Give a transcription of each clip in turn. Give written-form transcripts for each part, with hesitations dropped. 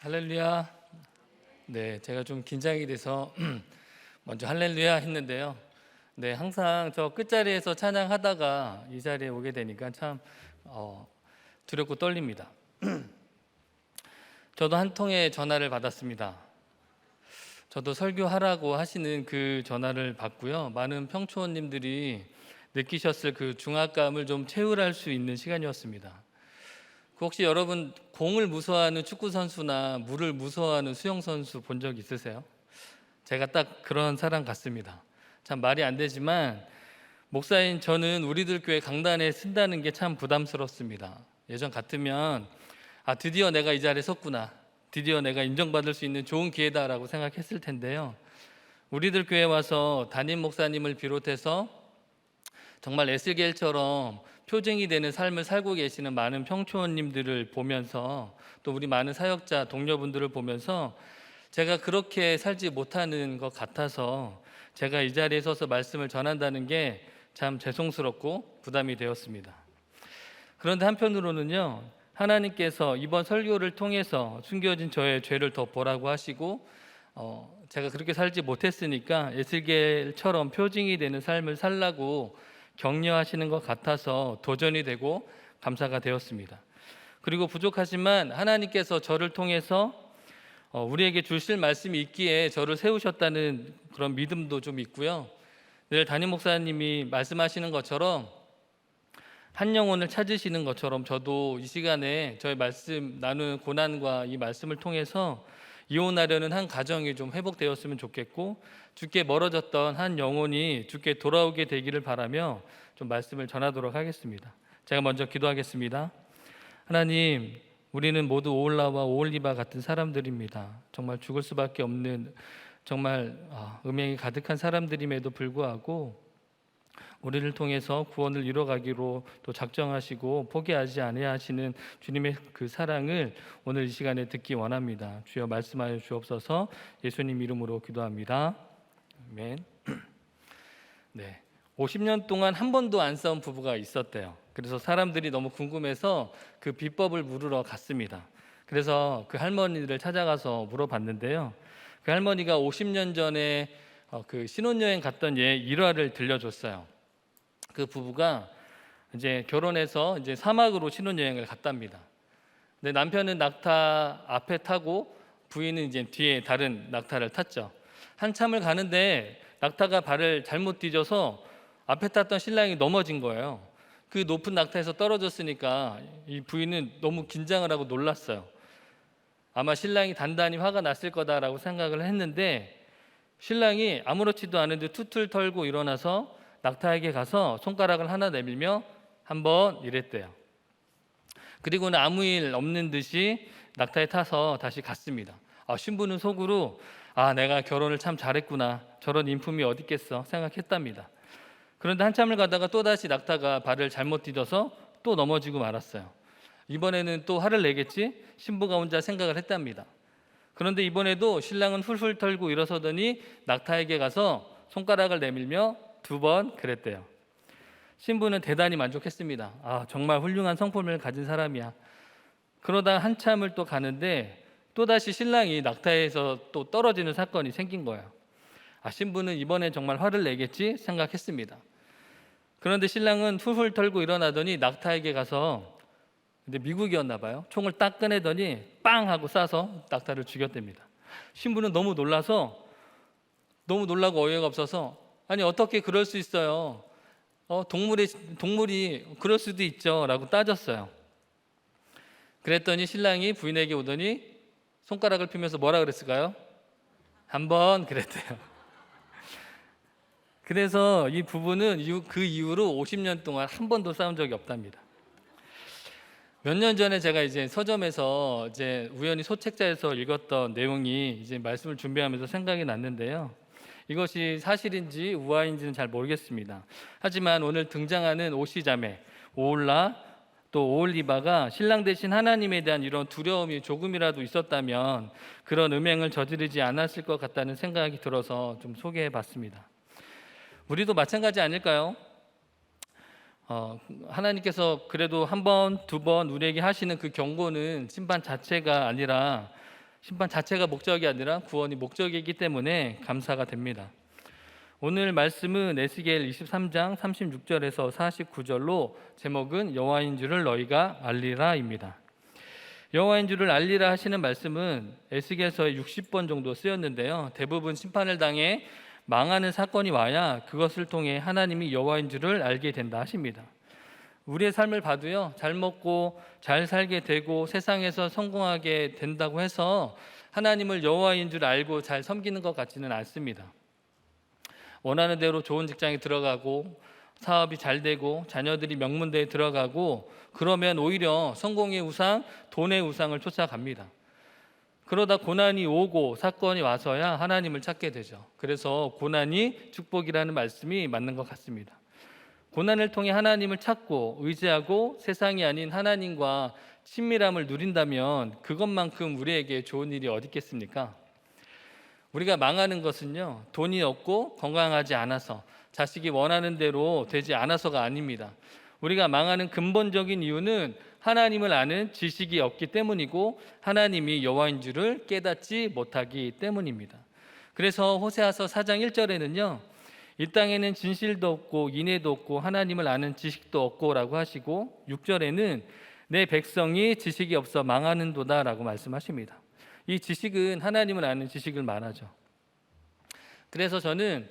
할렐루야. 네, 제가 좀 긴장이 돼서 먼저 할렐루야 했는데요. 네, 항상 저 끝자리에서 찬양하다가 이 자리에 오게 되니까 참 두렵고 떨립니다. 저도 한 통의 전화를 받았습니다. 저도 설교하라고 하시는 그 전화를 받고요. 많은 평초원님들이 느끼셨을 그 중압감을 좀 채울할 수 있는 시간이었습니다. 혹시 여러분 공을 무서워하는 축구 선수나 물을 무서워하는 수영 선수 본 적 있으세요? 제가 딱 그런 사람 같습니다. 참 말이 안 되지만 목사인 저는 우리들 교회 강단에 쓴다는 게 참 부담스럽습니다. 예전 같으면 드디어 내가 이 자리에 섰구나, 드디어 내가 인정받을 수 있는 좋은 기회다라고 생각했을 텐데요. 우리들 교회 와서 담임 목사님을 비롯해서 정말 에스겔처럼 표징이 되는 삶을 살고 계시는 많은 평초원님들을 보면서, 또 우리 많은 사역자 동료분들을 보면서 제가 그렇게 살지 못하는 것 같아서 제가 이 자리에 서서 말씀을 전한다는 게 참 죄송스럽고 부담이 되었습니다. 그런데 한편으로는요, 하나님께서 이번 설교를 통해서 숨겨진 저의 죄를 더 보라고 하시고 제가 그렇게 살지 못했으니까 에스겔처럼 표징이 되는 삶을 살라고 격려하시는 것 같아서 도전이 되고 감사가 되었습니다. 그리고 부족하지만 하나님께서 저를 통해서 우리에게 주실 말씀이 있기에 저를 세우셨다는 그런 믿음도 좀 있고요. 늘 담임 목사님이 말씀하시는 것처럼 한 영혼을 찾으시는 것처럼 저도 이 시간에 저의 말씀 나누는 고난과 이 말씀을 통해서 이혼하려는 한 가정이 좀 회복되었으면 좋겠고, 주께 멀어졌던 한 영혼이 주께 돌아오게 되기를 바라며 좀 말씀을 전하도록 하겠습니다. 제가 먼저 기도하겠습니다. 하나님, 우리는 모두 오홀라와 오홀리바 같은 사람들입니다. 정말 죽을 수밖에 없는 정말 음행이 가득한 사람들임에도 불구하고 우리를 통해서 구원을 이뤄가기로 또 작정하시고 포기하지 아니하시는 주님의 그 사랑을 오늘 이 시간에 듣기 원합니다. 주여 말씀하여 주옵소서. 예수님 이름으로 기도합니다. 아멘. 네, 50년 동안 한 번도 안 싸운 부부가 있었대요. 그래서 사람들이 너무 궁금해서 그 비법을 물으러 갔습니다. 그래서 그 할머니를 찾아가서 물어봤는데요. 그 할머니가 50년 전에 그 신혼여행 갔던 일화를 들려줬어요. 그 부부가 이제 결혼해서 이제 사막으로 신혼여행을 갔답니다. 근데 남편은 낙타 앞에 타고 부인은 이제 뒤에 다른 낙타를 탔죠. 한참을 가는데 낙타가 발을 잘못 뒤져서 앞에 탔던 신랑이 넘어진 거예요. 그 높은 낙타에서 떨어졌으니까 이 부인은 너무 긴장을 하고 놀랐어요. 아마 신랑이 단단히 화가 났을 거다라고 생각을 했는데, 신랑이 아무렇지도 않은데 툭툭 털고 일어나서 낙타에게 가서 손가락을 하나 내밀며 한번 이랬대요. 그리고는 아무 일 없는 듯이 낙타에 타서 다시 갔습니다. 신부는 속으로 내가 결혼을 참 잘했구나, 저런 인품이 어디 있겠어 생각했답니다. 그런데 한참을 가다가 또다시 낙타가 발을 잘못 디뎌서 또 넘어지고 말았어요. 이번에는 또 화를 내겠지? 신부가 혼자 생각을 했답니다. 그런데 이번에도 신랑은 훌훌 털고 일어서더니 낙타에게 가서 손가락을 내밀며 2번 그랬대요. 신부는 대단히 만족했습니다. 정말 훌륭한 성품을 가진 사람이야. 그러다 한참을 또 가는데 또다시 신랑이 낙타에서 또 떨어지는 사건이 생긴 거예요. 신부는 이번에 정말 화를 내겠지 생각했습니다. 그런데 신랑은 훌훌 털고 일어나더니 낙타에게 가서, 근데 미국이었나 봐요, 총을 딱 꺼내더니 빵 하고 쏴서 낙타를 죽였답니다. 신부는 너무 놀라고 어이가 없어서 어떻게 그럴 수 있어요? 동물이 그럴 수도 있죠 라고 따졌어요. 그랬더니 신랑이 부인에게 오더니 손가락을 펴면서 뭐라 그랬을까요? 한번 그랬대요. 그래서 이 부부는 그 이후로 50년 동안 한 번도 싸운 적이 없답니다. 몇 년 전에 제가 이제 서점에서 이제 우연히 소책자에서 읽었던 내용이 이제 말씀을 준비하면서 생각이 났는데요. 이것이 사실인지 우화인지는 잘 모르겠습니다. 하지만 오늘 등장하는 오시자매, 오홀라, 또 오홀리바가 신랑 대신 하나님에 대한 이런 두려움이 조금이라도 있었다면 그런 음행을 저지르지 않았을 것 같다는 생각이 들어서 좀 소개해 봤습니다. 우리도 마찬가지 아닐까요? 하나님께서 그래도 한 번, 2번 우리에게 하시는 그 경고는 심판 자체가 아니라 심판 자체가 목적이 아니라 구원이 목적이기 때문에 감사가 됩니다. 오늘 말씀은 에스겔 23장 36절에서 49절로 제목은 여호와인 줄을 너희가 알리라입니다. 여호와인 줄을 알리라 하시는 말씀은 에스겔서에 60번 정도 쓰였는데요. 대부분 심판을 당해 망하는 사건이 와야 그것을 통해 하나님이 여호와인 줄을 알게 된다 하십니다. 우리의 삶을 봐도요, 잘 먹고 잘 살게 되고 세상에서 성공하게 된다고 해서 하나님을 여호와인 줄 알고 잘 섬기는 것 같지는 않습니다. 원하는 대로 좋은 직장에 들어가고 사업이 잘 되고 자녀들이 명문대에 들어가고 그러면 오히려 성공의 우상, 돈의 우상을 쫓아갑니다. 그러다 고난이 오고 사건이 와서야 하나님을 찾게 되죠. 그래서 고난이 축복이라는 말씀이 맞는 것 같습니다. 고난을 통해 하나님을 찾고 의지하고 세상이 아닌 하나님과 친밀함을 누린다면 그것만큼 우리에게 좋은 일이 어디 있겠습니까? 우리가 망하는 것은요, 돈이 없고 건강하지 않아서 자식이 원하는 대로 되지 않아서가 아닙니다. 우리가 망하는 근본적인 이유는 하나님을 아는 지식이 없기 때문이고 하나님이 여호와인 줄을 깨닫지 못하기 때문입니다. 그래서 호세아서 4장 1절에는요, 이 땅에는 진실도 없고 인애도 없고 하나님을 아는 지식도 없고라고 하시고 6절에는 내 백성이 지식이 없어 망하는도다라고 말씀하십니다. 이 지식은 하나님을 아는 지식을 말하죠. 그래서 저는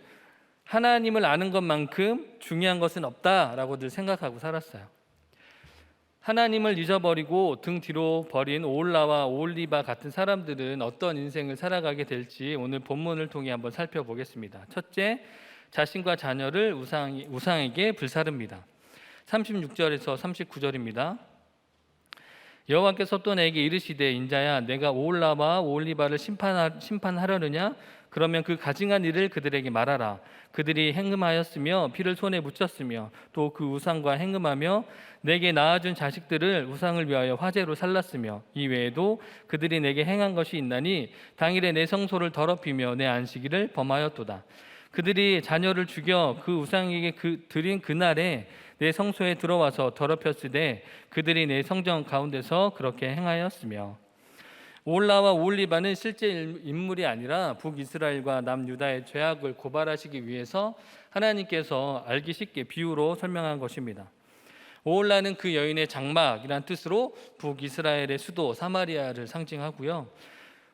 하나님을 아는 것만큼 중요한 것은 없다라고 늘 생각하고 살았어요. 하나님을 잊어버리고 등 뒤로 버린 오홀라와 오홀리바 같은 사람들은 어떤 인생을 살아가게 될지 오늘 본문을 통해 한번 살펴보겠습니다. 첫째, 자신과 자녀를 우상에게 불사릅니다. 36절에서 39절입니다. 여호와께서 또 내게 이르시되 인자야 내가 오홀라와 오홀리바를 심판하려느냐? 그러면 그 가증한 일을 그들에게 말하라. 그들이 행음하였으며 피를 손에 묻혔으며 또 그 우상과 행음하며 내게 낳아준 자식들을 우상을 위하여 화제로 살랐으며 이 외에도 그들이 내게 행한 것이 있나니 당일에 내 성소를 더럽히며 내 안식일을 범하였도다. 그들이 자녀를 죽여 그 우상에게 드린 그날에 내 성소에 들어와서 더럽혔으되 그들이 내 성전 가운데서 그렇게 행하였으며. 오홀라와 오홀리바는 실제 인물이 아니라 북이스라엘과 남유다의 죄악을 고발하시기 위해서 하나님께서 알기 쉽게 비유로 설명한 것입니다. 오홀라는 그 여인의 장막이란 뜻으로 북이스라엘의 수도 사마리아를 상징하고요.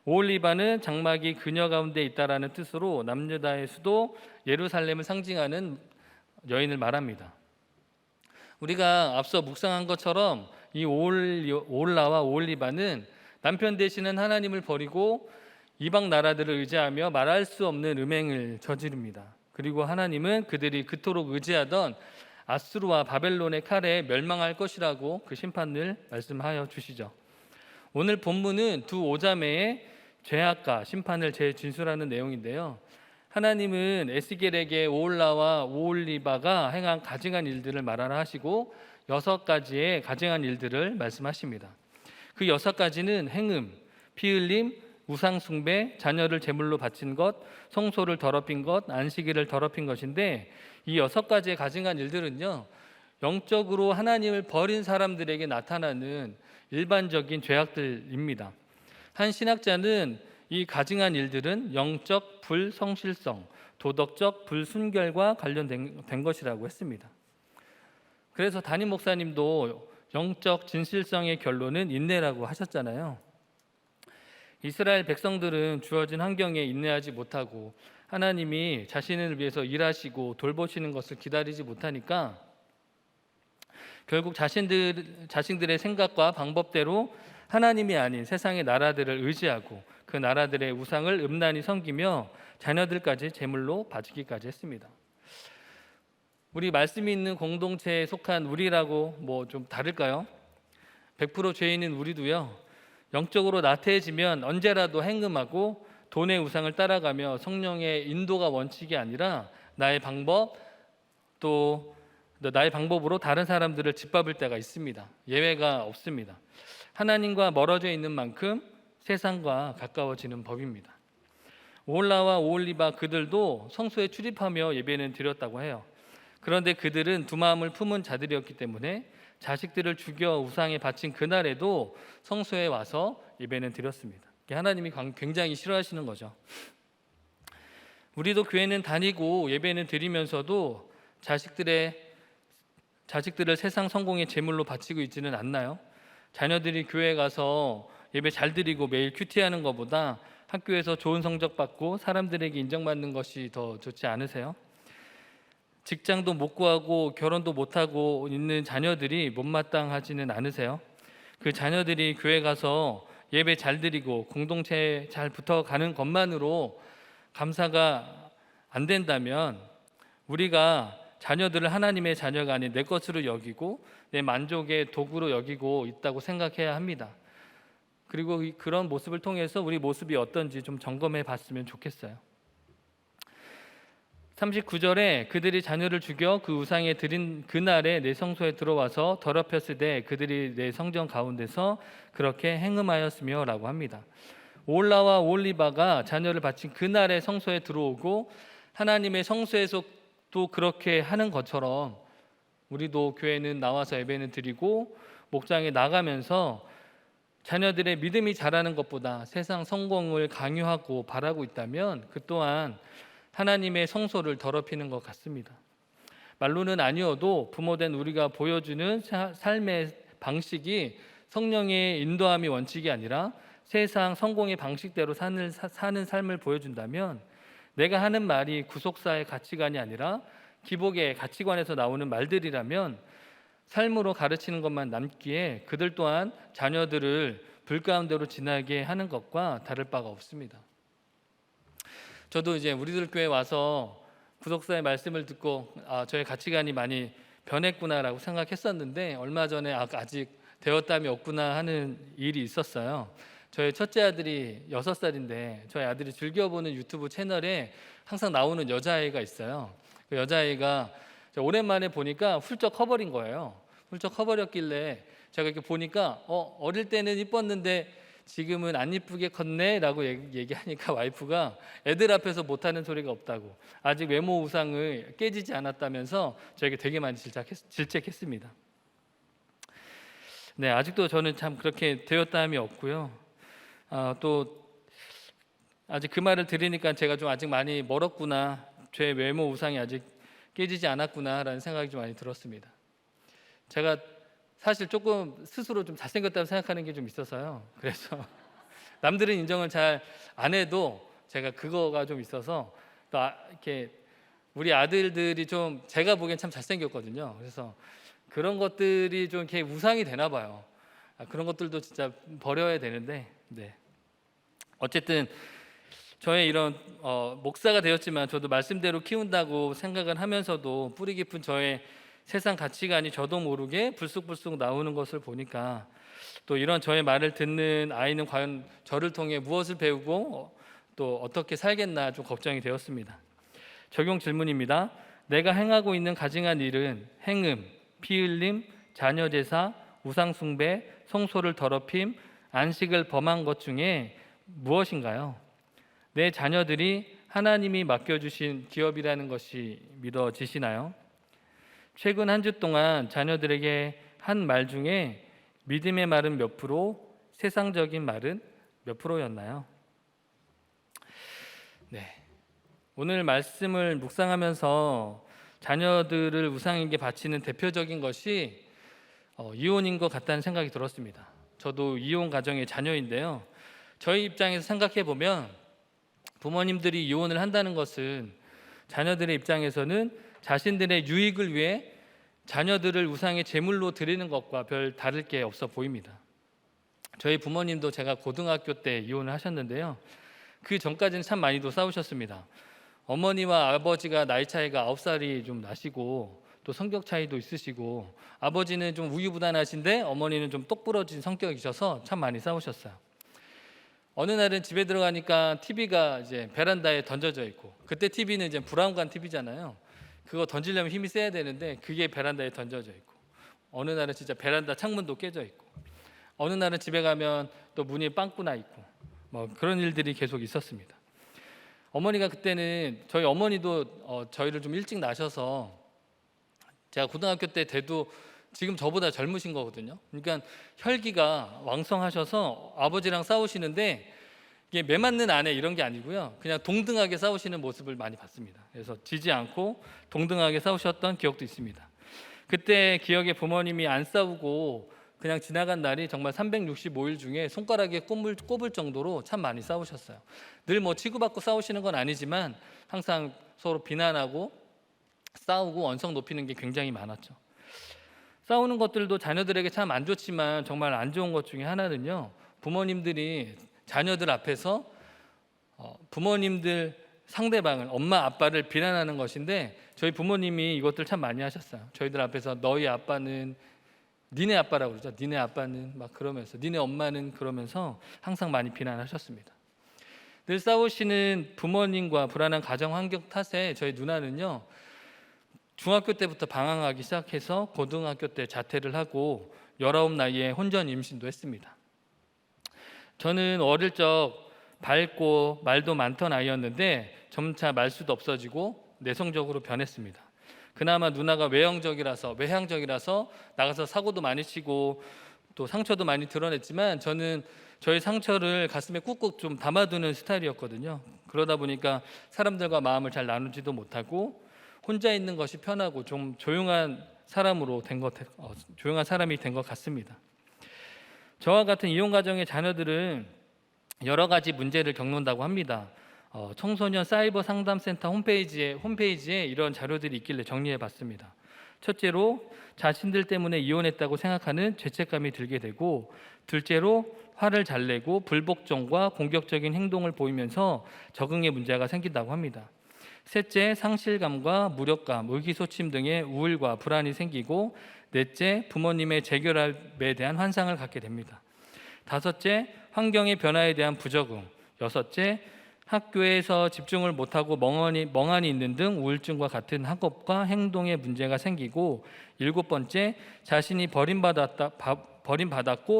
오홀리바는 장막이 그녀 가운데 있다라는 뜻으로 남유다의 수도 예루살렘을 상징하는 여인을 말합니다. 우리가 앞서 묵상한 것처럼 이 오홀라와 오홀리바는 남편 되시는 하나님을 버리고 이방 나라들을 의지하며 말할 수 없는 음행을 저지릅니다. 그리고 하나님은 그들이 그토록 의지하던 아수르와 바벨론의 칼에 멸망할 것이라고 그 심판을 말씀하여 주시죠. 오늘 본문은 두 오자매의 죄악과 심판을 재진술하는 내용인데요. 하나님은 에스겔에게 오홀라와 오홀리바가 행한 가증한 일들을 말하라 하시고 6가지의 가증한 일들을 말씀하십니다. 그 6가지는 행음, 피 흘림, 우상 숭배, 자녀를 제물로 바친 것, 성소를 더럽힌 것, 안식일을 더럽힌 것인데 이 6가지의 가증한 일들은요, 영적으로 하나님을 버린 사람들에게 나타나는 일반적인 죄악들입니다. 한 신학자는 이 가증한 일들은 영적 불성실성, 도덕적 불순결과 관련된 것이라고 했습니다. 그래서 담임 목사님도 영적 진실성의 결론은 인내라고 하셨잖아요. 이스라엘 백성들은 주어진 환경에 인내하지 못하고 하나님이 자신을 위해서 일하시고 돌보시는 것을 기다리지 못하니까 결국 자신들의 생각과 방법대로 하나님이 아닌 세상의 나라들을 의지하고 그 나라들의 우상을 음란히 섬기며 자녀들까지 제물로 바치기까지 했습니다. 우리 말씀이 있는 공동체에 속한 우리라고 뭐 좀 다를까요? 100% 죄인인 우리도요, 영적으로 나태해지면 언제라도 행음하고 돈의 우상을 따라가며 성령의 인도가 원칙이 아니라 나의 방법으로 다른 사람들을 짓밟을 때가 있습니다. 예외가 없습니다. 하나님과 멀어져 있는 만큼 세상과 가까워지는 법입니다. 오홀라와 오홀리바 그들도 성소에 출입하며 예배는 드렸다고 해요. 그런데 그들은 두 마음을 품은 자들이었기 때문에 자식들을 죽여 우상에 바친 그날에도 성소에 와서 예배는 드렸습니다. 하나님이 굉장히 싫어하시는 거죠. 우리도 교회는 다니고 예배는 드리면서도 자식들을 세상 성공의 제물로 바치고 있지는 않나요? 자녀들이 교회 가서 예배 잘 드리고 매일 큐티하는 것보다 학교에서 좋은 성적 받고 사람들에게 인정받는 것이 더 좋지 않으세요? 직장도 못 구하고 결혼도 못하고 있는 자녀들이 못마땅하지는 않으세요? 그 자녀들이 교회 가서 예배 잘 드리고 공동체에 잘 붙어가는 것만으로 감사가 안 된다면 우리가 자녀들을 하나님의 자녀가 아닌 내 것으로 여기고 내 만족의 도구로 여기고 있다고 생각해야 합니다. 그리고 그런 모습을 통해서 우리 모습이 어떤지 좀 점검해 봤으면 좋겠어요. 39절에 그들이 자녀를 죽여 그 우상에 드린 그날에 내 성소에 들어와서 더럽혔을 때 그들이 내 성전 가운데서 그렇게 행음하였으며 라고 합니다. 올라와 올리바가 자녀를 바친 그날에 성소에 들어오고 하나님의 성소에서 또 그렇게 하는 것처럼 우리도 교회는 나와서 예배는 드리고 목장에 나가면서 자녀들의 믿음이 자라는 것보다 세상 성공을 강요하고 바라고 있다면 그 또한 하나님의 성소를 더럽히는 것 같습니다. 말로는 아니어도 부모된 우리가 보여주는 삶의 방식이 성령의 인도함이 원칙이 아니라 세상 성공의 방식대로 사는 삶을 보여준다면 내가 하는 말이 구속사의 가치관이 아니라 기복의 가치관에서 나오는 말들이라면 삶으로 가르치는 것만 남기에 그들 또한 자녀들을 불 가운데로 지나게 하는 것과 다를 바가 없습니다. 저도 이제 우리들 교회 와서 구속사의 말씀을 듣고 저의 가치관이 많이 변했구나라고 생각했었는데 얼마 전에 아직 되었담이 없구나 하는 일이 있었어요. 저희 첫째 아들이 6살인데 저희 아들이 즐겨보는 유튜브 채널에 항상 나오는 여자아이가 있어요. 그 여자아이가 오랜만에 보니까 훌쩍 커버린 거예요. 훌쩍 커버렸길래 제가 이렇게 보니까 어릴 때는 이뻤는데 지금은 안 이쁘게 컸네 라고 얘기하니까 와이프가 애들 앞에서 못하는 소리가 없다고 아직 외모 우상을 깨지지 않았다면서 저에게 되게 많이 질책했습니다. 네, 아직도 저는 참 그렇게 되었다함이 없고요. 또 아직 그 말을 들으니까 제가 좀 아직 많이 멀었구나, 제 외모 우상이 아직 깨지지 않았구나라는 생각이 좀 많이 들었습니다. 제가 사실 조금 스스로 좀 잘생겼다고 생각하는 게 좀 있어서요. 그래서 남들은 인정을 잘 안 해도 제가 그거가 좀 있어서 또 이렇게 우리 아들들이 좀 제가 보기엔 참 잘생겼거든요. 그래서 그런 것들이 좀 이렇게 우상이 되나 봐요. 그런 것들도 진짜 버려야 되는데, 네. 어쨌든 저의 이런 목사가 되었지만 저도 말씀대로 키운다고 생각을 하면서도 뿌리 깊은 저의 세상 가치관이 저도 모르게 불쑥불쑥 나오는 것을 보니까 또 이런 저의 말을 듣는 아이는 과연 저를 통해 무엇을 배우고 또 어떻게 살겠나 좀 걱정이 되었습니다. 적용 질문입니다. 내가 행하고 있는 가증한 일은 행음, 피 흘림, 자녀 제사, 우상 숭배, 성소를 더럽힘, 안식을 범한 것 중에 무엇인가요? 내 자녀들이 하나님이 맡겨주신 기업이라는 것이 믿어지시나요? 최근 한 주 동안 자녀들에게 한 말 중에 믿음의 말은 몇 프로, 세상적인 말은 몇 프로였나요? 네. 오늘 말씀을 묵상하면서 자녀들을 우상에게 바치는 대표적인 것이 이혼인 것 같다는 생각이 들었습니다. 저도 이혼 가정의 자녀인데요. 저희 입장에서 생각해 보면 부모님들이 이혼을 한다는 것은 자녀들의 입장에서는 자신들의 유익을 위해 자녀들을 우상의 제물로 드리는 것과 별 다를 게 없어 보입니다. 저희 부모님도 제가 고등학교 때 이혼을 하셨는데요. 그 전까지는 참 많이도 싸우셨습니다. 어머니와 아버지가 나이 차이가 9살이 좀 나시고 또 성격 차이도 있으시고 아버지는 좀 우유부단하신데 어머니는 좀 똑부러진 성격이셔서 참 많이 싸우셨어요. 어느 날은 집에 들어가니까 TV가 이제 베란다에 던져져 있고, 그때 TV는 이제 브라운관 TV잖아요. 그거 던지려면 힘이 세야 되는데 그게 베란다에 던져져 있고, 어느 날은 진짜 베란다 창문도 깨져 있고, 어느 날은 집에 가면 또 문이 빵꾸 나 있고, 뭐 그런 일들이 계속 있었습니다. 어머니가 그때는 저희 어머니도 저희를 좀 일찍 낳으셔서 제가 고등학교 때 돼도 지금 저보다 젊으신 거거든요. 그러니까 혈기가 왕성하셔서 아버지랑 싸우시는데 이게 매맞는 아내 이런 게 아니고요. 그냥 동등하게 싸우시는 모습을 많이 봤습니다. 그래서 지지 않고 동등하게 싸우셨던 기억도 있습니다. 그때 기억에 부모님이 안 싸우고 그냥 지나간 날이 정말 365일 중에 손가락에 꼽을 정도로 참 많이 싸우셨어요. 늘 뭐 치고받고 싸우시는 건 아니지만 항상 서로 비난하고 싸우고 언성 높이는 게 굉장히 많았죠. 싸우는 것들도 자녀들에게 참 안 좋지만 정말 안 좋은 것 중에 하나는요, 부모님들이 자녀들 앞에서 부모님들 상대방을, 엄마 아빠를 비난하는 것인데, 저희 부모님이 이것들 참 많이 하셨어요. 저희들 앞에서 너희 아빠는, 니네 아빠라고 그러죠. 니네 아빠는 막 그러면서, 니네 엄마는 그러면서 항상 많이 비난하셨습니다. 늘 싸우시는 부모님과 불안한 가정 환경 탓에 저희 누나는요, 중학교 때부터 방황하기 시작해서 고등학교 때 자퇴를 하고 19 나이에 혼전 임신도 했습니다. 저는 어릴 적 밝고 말도 많던 아이였는데 점차 말수도 없어지고 내성적으로 변했습니다. 그나마 누나가 외향적이라서 나가서 사고도 많이 치고 또 상처도 많이 드러냈지만, 저는 저의 상처를 가슴에 꾹꾹 좀 담아두는 스타일이었거든요. 그러다 보니까 사람들과 마음을 잘 나누지도 못하고 혼자 있는 것이 편하고 좀 조용한 사람이 된 것 같습니다. 저와 같은 이혼 가정의 자녀들은 여러 가지 문제를 겪는다고 합니다. 청소년 사이버 상담센터 홈페이지에 이런 자료들이 있길래 정리해봤습니다. 첫째로, 자신들 때문에 이혼했다고 생각하는 죄책감이 들게 되고, 둘째로, 화를 잘 내고 불복종과 공격적인 행동을 보이면서 적응에 문제가 생긴다고 합니다. 셋째, 상실감과 무력감, 의기소침 등의 우울과 불안이 생기고, 넷째, 부모님의 재결합에 대한 환상을 갖게 됩니다. 다섯째, 환경의 변화에 대한 부적응. 여섯째, 학교에서 집중을 못하고 멍하니 있는 등 우울증과 같은 학업과 행동에 문제가 생기고, 일곱 번째, 자신이 버림받았고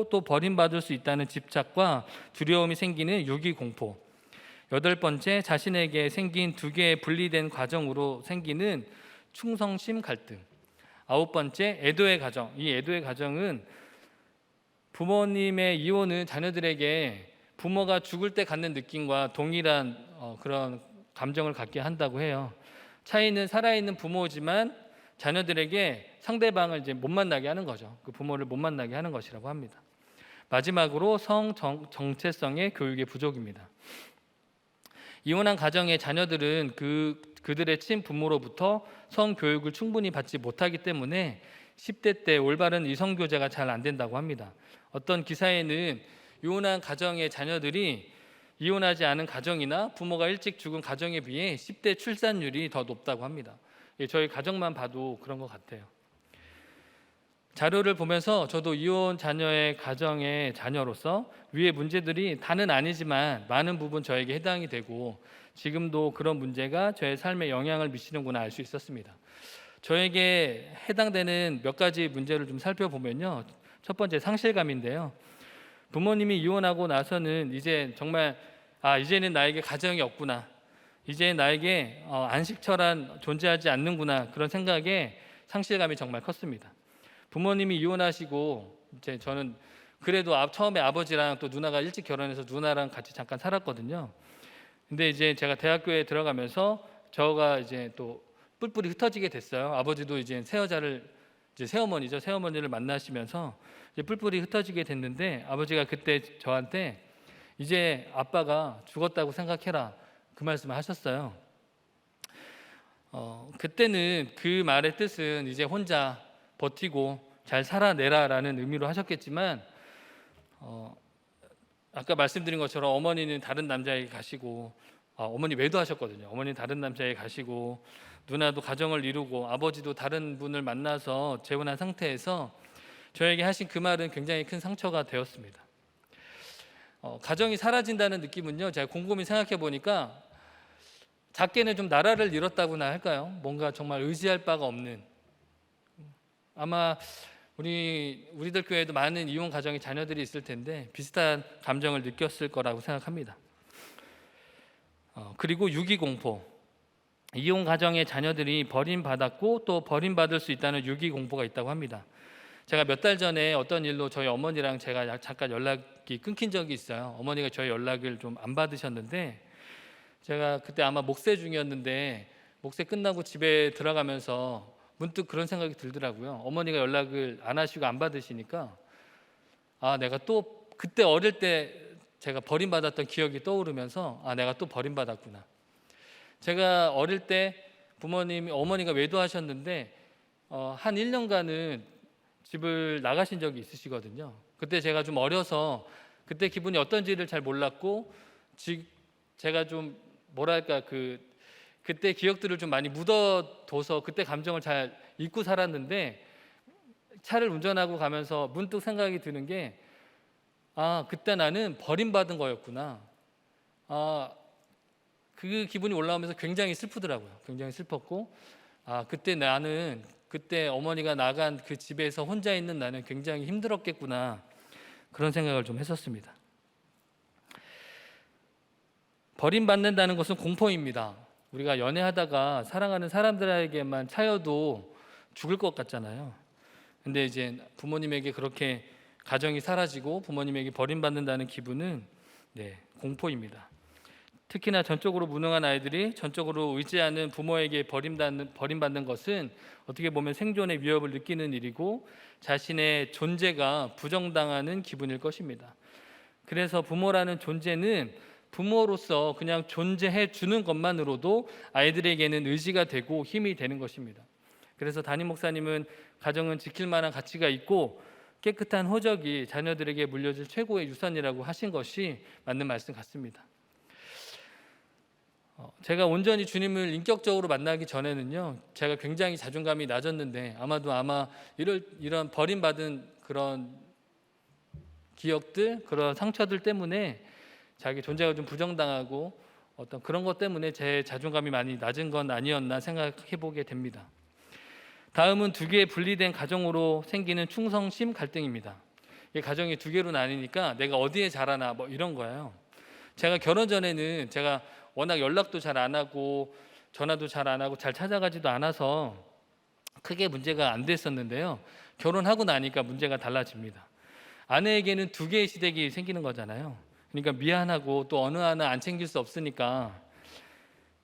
또 버림받을 수 있다는 집착과 두려움이 생기는 유기공포. 여덟 번째, 자신에게 생긴 두 개의 분리된 가정으로 생기는 충성심 갈등. 아홉 번째, 애도의 가정. 이 애도의 가정은 부모님의 이혼은 자녀들에게 부모가 죽을 때 갖는 느낌과 동일한 그런 감정을 갖게 한다고 해요. 차이는 살아있는 부모지만 자녀들에게 상대방을 이제 못 만나게 하는 거죠. 그 부모를 못 만나게 하는 것이라고 합니다. 마지막으로 정체성의 교육의 부족입니다. 이혼한 가정의 자녀들은 그들의 친부모로부터 성교육을 충분히 받지 못하기 때문에 10대 때 올바른 이성교제가 잘 안 된다고 합니다. 어떤 기사에는 이혼한 가정의 자녀들이 이혼하지 않은 가정이나 부모가 일찍 죽은 가정에 비해 10대 출산율이 더 높다고 합니다. 저희 가정만 봐도 그런 것 같아요. 자료를 보면서 저도 이혼 자녀의 가정의 자녀로서 위의 문제들이 다는 아니지만 많은 부분 저에게 해당이 되고, 지금도 그런 문제가 저의 삶에 영향을 미치는구나 알 수 있었습니다. 저에게 해당되는 몇 가지 문제를 좀 살펴보면요, 첫 번째, 상실감인데요. 부모님이 이혼하고 나서는 이제 정말 이제는 나에게 가정이 없구나, 이제 나에게 안식처란 존재하지 않는구나, 그런 생각에 상실감이 정말 컸습니다. 부모님이 이혼하시고 이제 저는 그래도 처음에 아버지랑 또 누나가 일찍 결혼해서 누나랑 같이 잠깐 살았거든요. 근데 이제 제가 대학교에 들어가면서 저가 이제 또 뿔뿔이 흩어지게 됐어요. 아버지도 이제 새어머니를 만나시면서 이제 뿔뿔이 흩어지게 됐는데, 아버지가 그때 저한테 이제 아빠가 죽었다고 생각해라, 그 말씀을 하셨어요. 그때는 그 말의 뜻은 이제 혼자 버티고 잘 살아내라라는 의미로 하셨겠지만, 아까 말씀드린 것처럼 어머니는 다른 남자에게 가시고, 어머니 외도하셨거든요. 어머니는 다른 남자에게 가시고, 누나도 가정을 이루고, 아버지도 다른 분을 만나서 재혼한 상태에서 저에게 하신 그 말은 굉장히 큰 상처가 되었습니다. 가정이 사라진다는 느낌은요, 제가 곰곰이 생각해 보니까 작게는 좀 나라를 잃었다고나 할까요? 뭔가 정말 의지할 바가 없는, 아마 우리들 교회에도 많은 이혼 가정의 자녀들이 있을 텐데 비슷한 감정을 느꼈을 거라고 생각합니다. 그리고 유기공포. 이혼 가정의 자녀들이 버림받았고 또 버림받을 수 있다는 유기공포가 있다고 합니다. 제가 몇 달 전에 어떤 일로 저희 어머니랑 제가 잠깐 연락이 끊긴 적이 있어요. 어머니가 저희 연락을 좀 안 받으셨는데, 제가 그때 아마 목세 중이었는데 목세 끝나고 집에 들어가면서 문득 그런 생각이 들더라고요. 어머니가 연락을 안 하시고 안 받으시니까, 아, 내가 또 그때 어릴 때 제가 버림받았던 기억이 떠오르면서, 아, 내가 또 버림받았구나. 제가 어릴 때 어머니가 외도하셨는데 한 1년간은 집을 나가신 적이 있으시거든요. 그때 제가 좀 어려서 그때 기분이 어떤지를 잘 몰랐고, 제가 좀 뭐랄까, 그때 기억들을 좀 많이 묻어둬서 그때 감정을 잘 잊고 살았는데, 차를 운전하고 가면서 문득 생각이 드는 게, 아, 그때 나는 버림받은 거였구나. 아, 그 기분이 올라오면서 굉장히 슬프더라고요. 굉장히 슬펐고, 아, 그때 어머니가 나간 그 집에서 혼자 있는 나는 굉장히 힘들었겠구나, 그런 생각을 좀 했었습니다. 버림받는다는 것은 공포입니다. 우리가 연애하다가 사랑하는 사람들에게만 차여도 죽을 것 같잖아요. 근데 이제 부모님에게 그렇게 가정이 사라지고 부모님에게 버림받는다는 기분은 공포입니다. 특히나 전적으로 무능한 아이들이 전적으로 의지하는 부모에게 버림받는 것은 어떻게 보면 생존의 위협을 느끼는 일이고, 자신의 존재가 부정당하는 기분일 것입니다. 그래서 부모라는 존재는 부모로서 그냥 존재해 주는 것만으로도 아이들에게는 의지가 되고 힘이 되는 것입니다. 그래서 담임 목사님은 가정은 지킬 만한 가치가 있고 깨끗한 호적이 자녀들에게 물려줄 최고의 유산이라고 하신 것이 맞는 말씀 같습니다. 제가 온전히 주님을 인격적으로 만나기 전에는요, 제가 굉장히 자존감이 낮았는데, 아마 이런 버림받은 그런 기억들, 그런 상처들 때문에 자기 존재가 좀 부정당하고 어떤 그런 것 때문에 제 자존감이 많이 낮은 건 아니었나 생각해 보게 됩니다. 다음은 두 개의 분리된 가정으로 생기는 충성심 갈등입니다. 이 가정이 두 개로 나뉘니까 내가 어디에 잘하나 뭐 이런 거예요. 제가 결혼 전에는 제가 워낙 연락도 잘 안 하고 전화도 잘 안 하고 잘 찾아가지도 않아서 크게 문제가 안 됐었는데요. 결혼하고 나니까 문제가 달라집니다. 아내에게는 두 개의 시댁이 생기는 거잖아요. 그러니까 미안하고 또 어느 하나 안 챙길 수 없으니까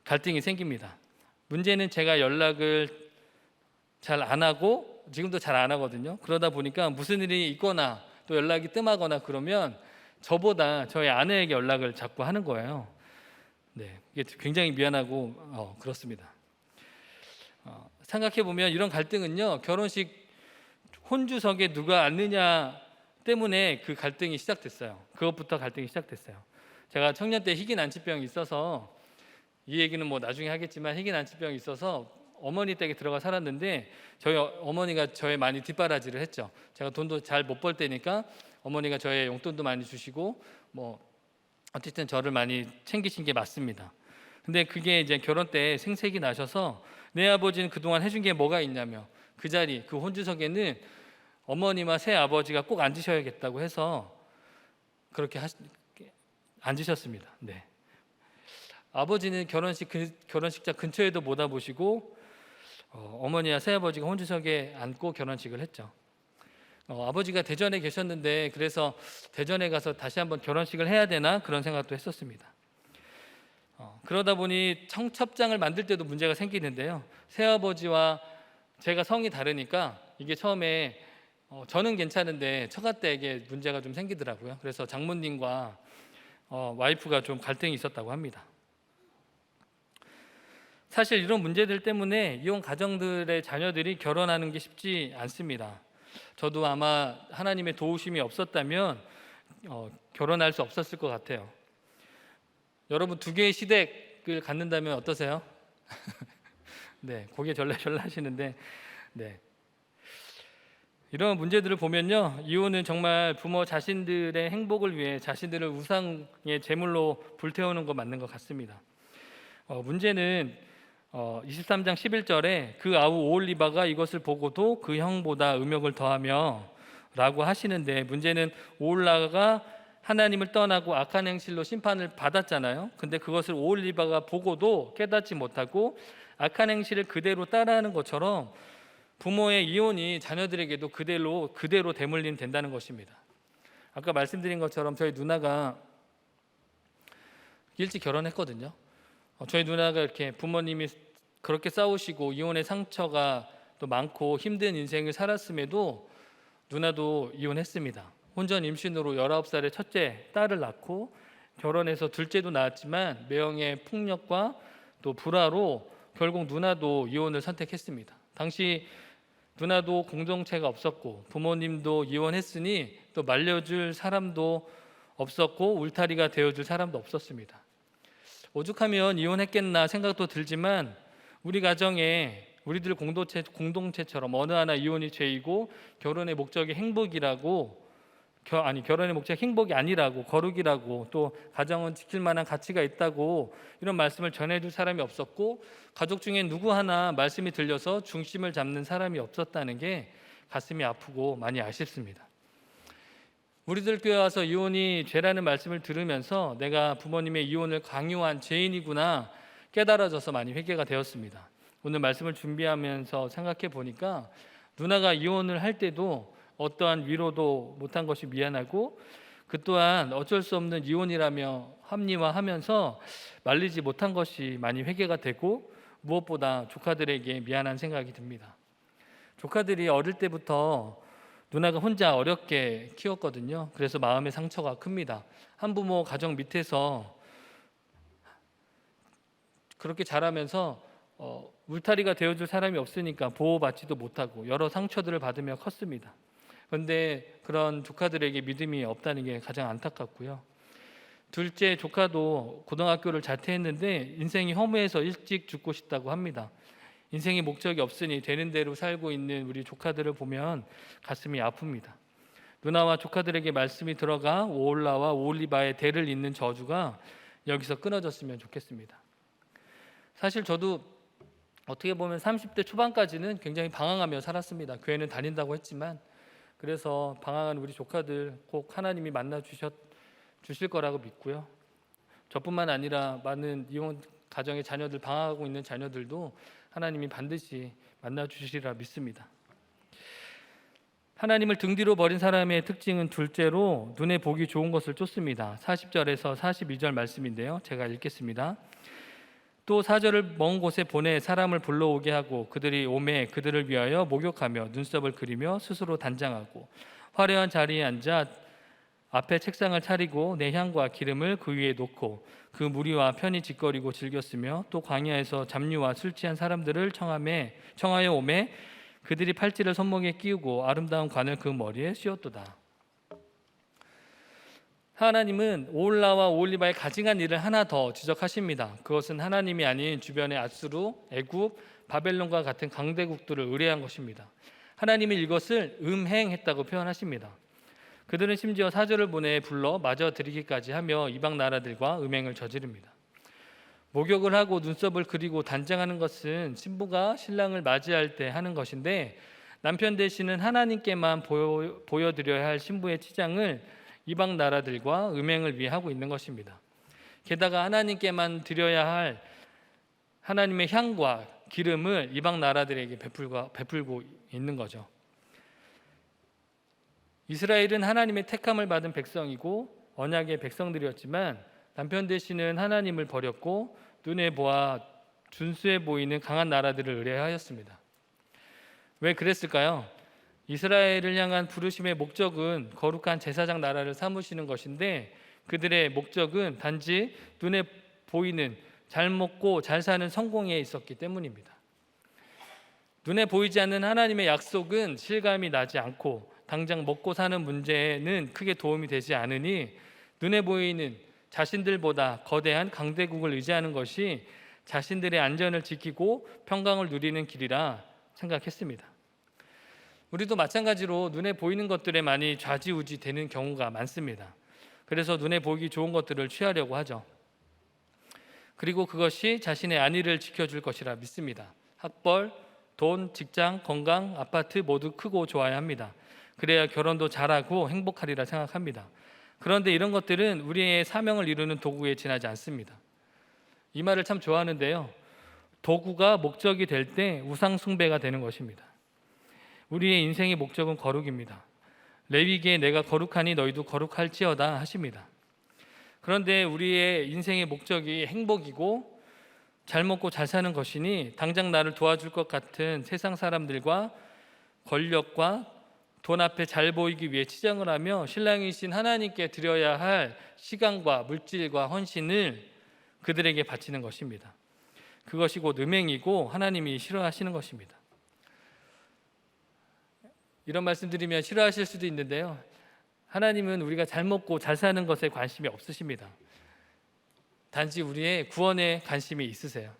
갈등이 생깁니다. 문제는 제가 연락을 잘 안 하고 지금도 잘 안 하거든요. 그러다 보니까 무슨 일이 있거나 또 연락이 뜸하거나 그러면 저보다 저희 아내에게 연락을 자꾸 하는 거예요. 이게 굉장히 미안하고 그렇습니다. 생각해 보면 이런 갈등은요, 결혼식 혼주석에 누가 앉느냐 때문에 그 갈등이 시작됐어요. 그것부터 갈등이 시작됐어요. 제가 청년 때 희귀 난치병이 있어서, 이 얘기는 뭐 나중에 하겠지만, 희귀 난치병이 있어서 어머니 댁에 들어가 살았는데 저희 어머니가 저에 많이 뒷바라지를 했죠. 제가 돈도 잘 못 벌 때니까 어머니가 저의 용돈도 많이 주시고 뭐 어쨌든 저를 많이 챙기신 게 맞습니다. 근데 그게 이제 결혼 때 생색이 나셔서 내 아버지는 그동안 해준 게 뭐가 있냐며, 그 자리, 그 혼주석에는 어머니와 새 아버지가 꼭 앉으셔야겠다고 해서 그렇게 앉으셨습니다. 아버지는 결혼식장 근처에도 못 와보시고 어머니와 새아버지가 혼주석에 앉고 결혼식을 했죠. 아버지가 대전에 계셨는데, 그래서 대전에 가서 다시 한번 결혼식을 해야 되나 그런 생각도 했었습니다. 그러다 보니 청첩장을 만들 때도 문제가 생기는데요. 새아버지와 제가 성이 다르니까 이게 처음에 저는 괜찮은데 처가댁에 문제가 좀 생기더라고요. 그래서 장모님과 와이프가 좀 갈등이 있었다고 합니다. 사실 이런 문제들 때문에 이혼 가정들의 자녀들이 결혼하는 게 쉽지 않습니다. 저도 아마 하나님의 도우심이 없었다면 결혼할 수 없었을 것 같아요. 여러분, 두 개의 시댁을 갖는다면 어떠세요? 고개 절레절레 하시는데, 이런 문제들을 보면요, 이혼은 정말 부모 자신들의 행복을 위해 자신들을 우상의 제물로 불태우는 거 맞는 것 같습니다. 문제는 23장 11절에 그 아우 오홀리바가 이것을 보고도 그 형보다 음욕을 더하며 라고 하시는데, 문제는 오홀라가 하나님을 떠나고 악한 행실로 심판을 받았잖아요. 근데 그것을 오홀리바가 보고도 깨닫지 못하고 악한 행실을 그대로 따라하는 것처럼 부모의 이혼이 자녀들에게도 그대로 대물림 된다는 것입니다. 아까 말씀드린 것처럼 저희 누나가 일찍 결혼했거든요. 저희 누나가 이렇게 부모님이 그렇게 싸우시고 이혼의 상처가 또 많고 힘든 인생을 살았음에도 누나도 이혼했습니다. 혼전 임신으로 19살의 첫째 딸을 낳고 결혼해서 둘째도 낳았지만 매형의 폭력과 또 불화로 결국 누나도 이혼을 선택했습니다. 당시 누나도 공동체가 없었고 부모님도 이혼했으니 또 말려줄 사람도 없었고 울타리가 되어줄 사람도 없었습니다. 오죽하면 이혼했겠나 생각도 들지만 우리 가정에 우리들 공동체처럼 어느 하나 이혼이 죄이고 결혼의 목적이 행복이라고 결혼의 목적이 행복이 아니라고 거룩이라고 또 가정은 지킬 만한 가치가 있다고 이런 말씀을 전해줄 사람이 없었고 가족 중에 누구 하나 말씀이 들려서 중심을 잡는 사람이 없었다는 게 가슴이 아프고 많이 아쉽습니다. 우리들 교회 와서 이혼이 죄라는 말씀을 들으면서 내가 부모님의 이혼을 강요한 죄인이구나 깨달아져서 많이 회개가 되었습니다. 오늘 말씀을 준비하면서 생각해 보니까 누나가 이혼을 할 때도 어떠한 위로도 못한 것이 미안하고 그 또한 어쩔 수 없는 이혼이라며 합리화하면서 말리지 못한 것이 많이 회개가 되고 무엇보다 조카들에게 미안한 생각이 듭니다. 조카들이 어릴 때부터 누나가 혼자 어렵게 키웠거든요. 그래서 마음의 상처가 큽니다. 한부모 가정 밑에서 그렇게 자라면서 울타리가 되어줄 사람이 없으니까 보호받지도 못하고 여러 상처들을 받으며 컸습니다. 그런데 그런 조카들에게 믿음이 없다는 게 가장 안타깝고요. 둘째 조카도 고등학교를 자퇴했는데 인생이 허무해서 일찍 죽고 싶다고 합니다. 인생의 목적이 없으니 되는 대로 살고 있는 우리 조카들을 보면 가슴이 아픕니다. 누나와 조카들에게 말씀이 들어가 오홀라와 오홀리바의 대를 잇는 저주가 여기서 끊어졌으면 좋겠습니다. 사실 저도 어떻게 보면 30대 초반까지는 굉장히 방황하며 살았습니다. 교회는 다닌다고 했지만 그래서 방황한 우리 조카들 꼭 하나님이 만나 주실 거라고 믿고요. 저뿐만 아니라 많은 이혼 가정의 자녀들 방황하고 있는 자녀들도 하나님이 반드시 만나 주시리라 믿습니다. 하나님을 등 뒤로 버린 사람의 특징은 둘째로 눈에 보기 좋은 것을 쫓습니다. 40절에서 42절 말씀인데요. 제가 읽겠습니다. 또 사절을 먼 곳에 보내 사람을 불러오게 하고 그들이 오매 그들을 위하여 목욕하며 눈썹을 그리며 스스로 단장하고 화려한 자리에 앉아 앞에 책상을 차리고 내 향과 기름을 그 위에 놓고 그 무리와 편히 짓거리고 즐겼으며 또 광야에서 잡류와 술 취한 사람들을 청하여 오매 그들이 팔찌를 손목에 끼우고 아름다운 관을 그 머리에 씌웠도다. 하나님은 오홀라와 오홀리바의 가증한 일을 하나 더 지적하십니다. 그것은 하나님이 아닌 주변의 아수르, 애굽, 바벨론과 같은 강대국들을 의뢰한 것입니다. 하나님은 이것을 음행했다고 표현하십니다. 그들은 심지어 사절을 보내 불러 마저 드리기까지 하며 이방 나라들과 음행을 저지릅니다. 목욕을 하고 눈썹을 그리고 단장하는 것은 신부가 신랑을 맞이할 때 하는 것인데 남편 되시는 하나님께만 보여드려야 할 신부의 치장을 이방 나라들과 음행을 위해 하고 있는 것입니다. 게다가 하나님께만 드려야 할 하나님의 향과 기름을 이방 나라들에게 베풀고 있는 거죠. 이스라엘은 하나님의 택함을 받은 백성이고 언약의 백성들이었지만 남편 되시는 하나님을 버렸고 눈에 보아 준수해 보이는 강한 나라들을 의뢰하였습니다. 왜 그랬을까요? 이스라엘을 향한 부르심의 목적은 거룩한 제사장 나라를 삼으시는 것인데 그들의 목적은 단지 눈에 보이는 잘 먹고 잘 사는 성공에 있었기 때문입니다. 눈에 보이지 않는 하나님의 약속은 실감이 나지 않고 당장 먹고 사는 문제는 크게 도움이 되지 않으니 눈에 보이는 자신들보다 거대한 강대국을 의지하는 것이 자신들의 안전을 지키고 평강을 누리는 길이라 생각했습니다. 우리도 마찬가지로 눈에 보이는 것들에 많이 좌지우지 되는 경우가 많습니다. 그래서 눈에 보기 좋은 것들을 취하려고 하죠. 그리고 그것이 자신의 안위를 지켜줄 것이라 믿습니다. 학벌, 돈, 직장, 건강, 아파트 모두 크고 좋아야 합니다. 그래야 결혼도 잘하고 행복하리라 생각합니다. 그런데 이런 것들은 우리의 사명을 이루는 도구에 지나지 않습니다. 이 말을 참 좋아하는데요. 도구가 목적이 될 때 우상 숭배가 되는 것입니다. 우리의 인생의 목적은 거룩입니다. 레위기에 내가 거룩하니 너희도 거룩할지어다 하십니다. 그런데 우리의 인생의 목적이 행복이고 잘 먹고 잘 사는 것이니 당장 나를 도와줄 것 같은 세상 사람들과 권력과 돈 앞에 잘 보이기 위해 치장을 하며 신랑이신 하나님께 드려야 할 시간과 물질과 헌신을 그들에게 바치는 것입니다. 그것이 곧 음행이고 하나님이 싫어하시는 것입니다. 이런 말씀 드리면 싫어하실 수도 있는데요, 하나님은 우리가 잘 먹고 잘 사는 것에 관심이 없으십니다. 단지 우리의 구원에 관심이 있으세요.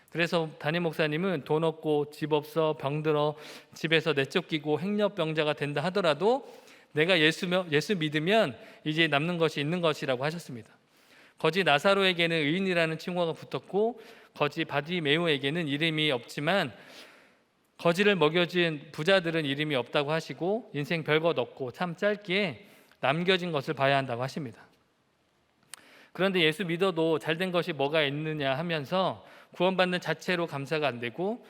그래서 담임 목사님은 돈 없고 집 없어 병들어 집에서 내쫓기고 행렬병자가 된다 하더라도 내가 예수 믿으면 이제 남는 것이 있는 것이라고 하셨습니다. 거지 나사로에게는 의인이라는 칭호가 붙었고 거지 바디메오에게는 이름이 없지만 거지를 먹여준 부자들은 이름이 없다고 하시고 인생 별것 없고 참 짧기에 남겨진 것을 봐야 한다고 하십니다. 그런데 예수 믿어도 잘된 것이 뭐가 있느냐 하면서 구원받는 자체로 감사가 안 되고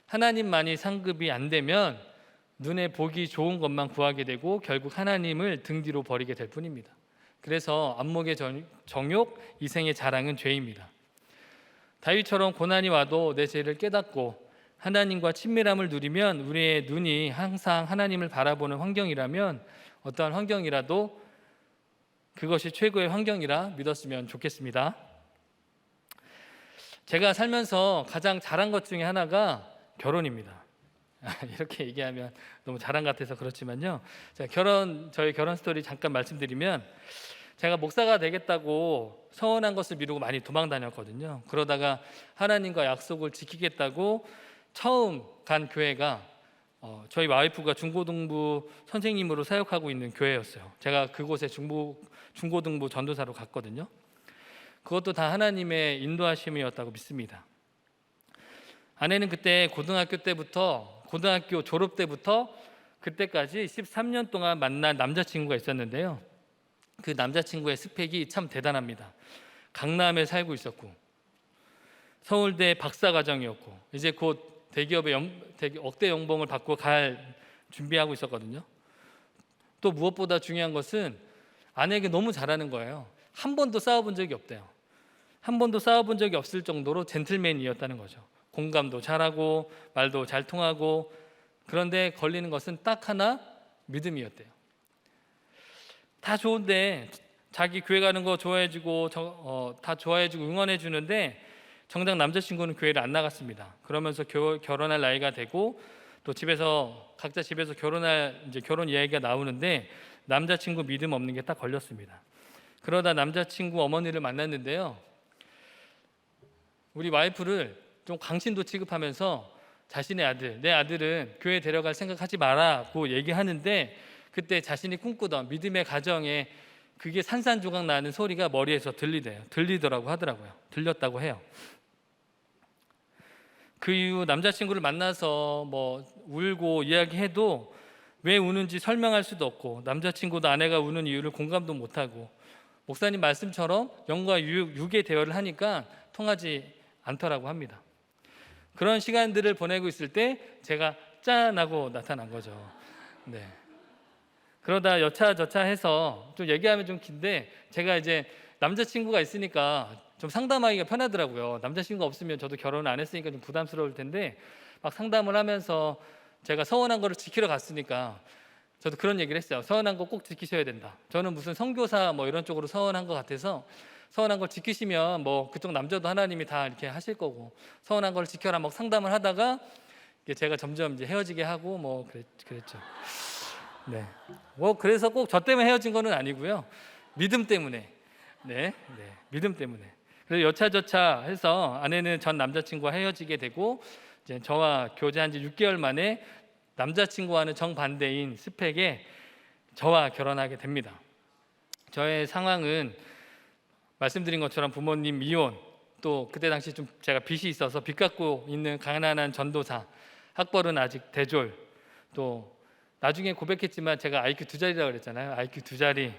하나님만이 상급이 안 되면 눈에 보기 좋은 것만 구하게 되고 결국 하나님을 등 뒤로 버리게 될 뿐입니다. 그래서 안목의 정욕, 이생의 자랑은 죄입니다. 다윗처럼 고난이 와도 내 죄를 깨닫고 하나님과 친밀함을 누리면 우리의 눈이 항상 하나님을 바라보는 환경이라면 어떠한 환경이라도 그것이 최고의 환경이라 믿었으면 좋겠습니다. 제가 살면서 가장 잘한 것 중에 하나가 결혼입니다. 이렇게 얘기하면 너무 자랑 같아서 그렇지만요. 저희 결혼 스토리 잠깐 말씀드리면 제가 목사가 되겠다고 서원한 것을 미루고 많이 도망 다녔거든요. 그러다가 하나님과 약속을 지키겠다고 처음 간 교회가 저희 와이프가 중고등부 선생님으로 사역하고 있는 교회였어요. 제가 그곳에 중고등부 전도사로 갔거든요. 그것도 다 하나님의 인도하심이었다고 믿습니다. 아내는 그때 고등학교 졸업 때부터 그때까지 13년 동안 만난 남자친구가 있었는데요, 그 남자친구의 스펙이 참 대단합니다. 강남에 살고 있었고 서울대 박사과정이었고 이제 곧 대기업의 억대 연봉을 받고 갈 준비하고 있었거든요. 또 무엇보다 중요한 것은 아내에게 너무 잘하는 거예요. 한 번도 싸워본 적이 없대요. 한 번도 싸워본 적이 없을 정도로 젠틀맨이었다는 거죠. 공감도 잘하고 말도 잘 통하고. 그런데 걸리는 것은 딱 하나, 믿음이었대요. 다 좋은데 자기 교회 가는 거 좋아해주고 다 좋아해주고 응원해주는데 정작 남자친구는 교회를 안 나갔습니다. 그러면서 결혼할 나이가 되고 또 각자 집에서 결혼 이야기가 나오는데 남자친구 믿음 없는 게 딱 걸렸습니다. 그러다 남자친구 어머니를 만났는데요, 우리 와이프를 좀 강신도 취급하면서 자신의 내 아들은 교회 데려갈 생각하지 마라고 얘기하는데 그때 자신이 꿈꾸던 믿음의 가정에 그게 산산조각 나는 소리가 머리에서 들리더라고 하더라고요. 들렸다고 해요. 그 이후 남자친구를 만나서 울고 이야기해도 왜 우는지 설명할 수도 없고 남자친구도 아내가 우는 이유를 공감도 못하고 목사님 말씀처럼 영과 육의 대화를 하니까 통하지 않더라고 합니다. 그런 시간들을 보내고 있을 때 제가 짠하고 나타난 거죠. 네. 그러다 여차저차 해서 좀 얘기하면 좀 긴데 제가 이제 남자친구가 있으니까 좀 상담하기가 편하더라고요. 남자친구가 없으면 저도 결혼을 안 했으니까 좀 부담스러울 텐데 막 상담을 하면서 제가 서원한 거를 지키러 갔으니까 저도 그런 얘기를 했어요. 서원한 거 꼭 지키셔야 된다. 저는 무슨 선교사 이런 쪽으로 서원한 것 같아서 서원한 걸 지키시면 그쪽 남자도 하나님이 다 이렇게 하실 거고 서원한 걸 지켜라 상담을 하다가 제가 점점 이제 헤어지게 하고 그랬죠. 네. 그래서 꼭 저 때문에 헤어진 거는 아니고요. 믿음 때문에. 네. 믿음 때문에. 그래서 여차저차 해서 아내는 전 남자친구와 헤어지게 되고 이제 저와 교제한 지 6개월 만에 남자친구와는 정반대인 스펙의 저와 결혼하게 됩니다. 저의 상황은 말씀드린 것처럼 부모님 이혼, 또 그때 당시 좀 제가 빚이 있어서 빚 갖고 있는 가난한 전도사, 학벌은 아직 대졸, 또 나중에 고백했지만 제가 IQ 2자리라고 그랬잖아요. IQ 2자리.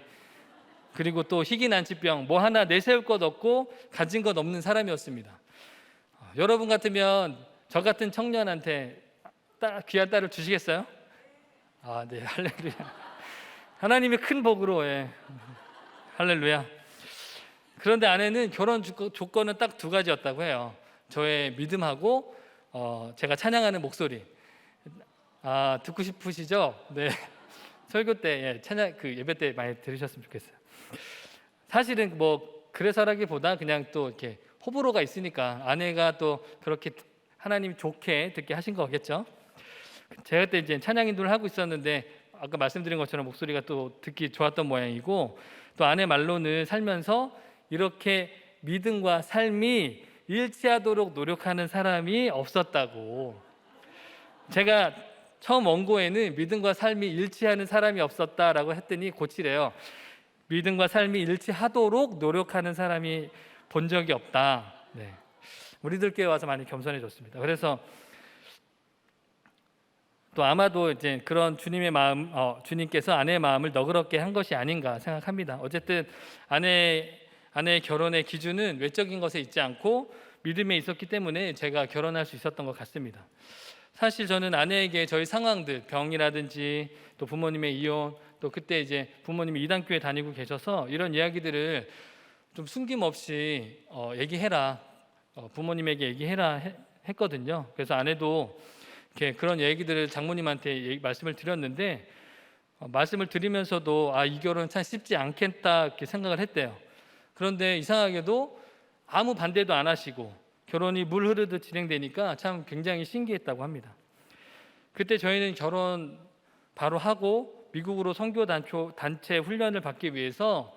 그리고 또 희귀 난치병, 하나 내세울 것 없고 가진 것 없는 사람이었습니다. 여러분 같으면 저 같은 청년한테 귀한 딸을 주시겠어요? 네, 할렐루야. 하나님의 큰 복으로, 예. 할렐루야. 그런데 아내는 결혼 조건은 딱 두 가지였다고 해요. 저의 믿음하고 제가 찬양하는 목소리. 아, 듣고 싶으시죠? 네. 설교 때, 예, 찬양 그 예배 때 많이 들으셨으면 좋겠어요. 사실은 뭐 그래서라기보다 그냥 또 이렇게 호불호가 있으니까 아내가 또 그렇게 하나님 좋게 듣게 하신 거겠죠. 제가 그때 이제 찬양 인도를 하고 있었는데 아까 말씀드린 것처럼 목소리가 또 듣기 좋았던 모양이고, 또 아내 말로는 살면서 이렇게 믿음과 삶이 일치하도록 노력하는 사람이 없었다고. 제가 처음 원고에는 믿음과 삶이 일치하는 사람이 없었다라고 했더니 고치래요. 믿음과 삶이 일치하도록 노력하는 사람이 본 적이 없다. 네. 우리들께 와서 많이 겸손해졌습니다. 그래서 또 아마도 이제 그런 주님의 마음, 주님께서 아내의 마음을 너그럽게 한 것이 아닌가 생각합니다. 어쨌든 아내의 결혼의 기준은 외적인 것에 있지 않고 믿음에 있었기 때문에 제가 결혼할 수 있었던 것 같습니다. 사실 저는 아내에게 저희 상황들, 병이라든지 또 부모님의 이혼, 또 그때 이제 부모님이 이단교회 다니고 계셔서 이런 이야기들을 좀 숨김없이 얘기해라, 부모님에게 얘기해라 했거든요. 그래서 아내도 이렇게 그런 얘기들을 장모님한테 말씀을 드렸는데 말씀을 드리면서도 이 결혼 참 쉽지 않겠다 이렇게 생각을 했대요. 그런데 이상하게도 아무 반대도 안 하시고 결혼이 물 흐르듯 진행되니까 참 굉장히 신기했다고 합니다. 그때 저희는 결혼 바로 하고 미국으로 선교 단체 훈련을 받기 위해서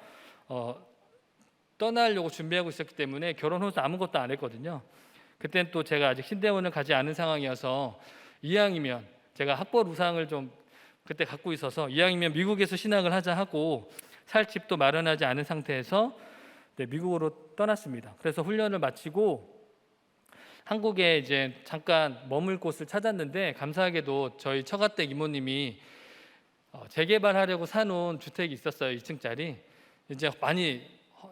떠나려고 준비하고 있었기 때문에 결혼 후서 아무것도 안 했거든요. 그때는 또 제가 아직 신대원을 가지 않은 상황이어서 이왕이면 제가 학벌 우상을 좀 그때 갖고 있어서 이왕이면 미국에서 신학을 하자 하고 살 집도 마련하지 않은 상태에서 미국으로 떠났습니다. 그래서 훈련을 마치고 한국에 이제 잠깐 머물 곳을 찾았는데 감사하게도 저희 처가댁 이모님이 재개발하려고 사놓은 주택이 있었어요. 2층짜리. 이제 많이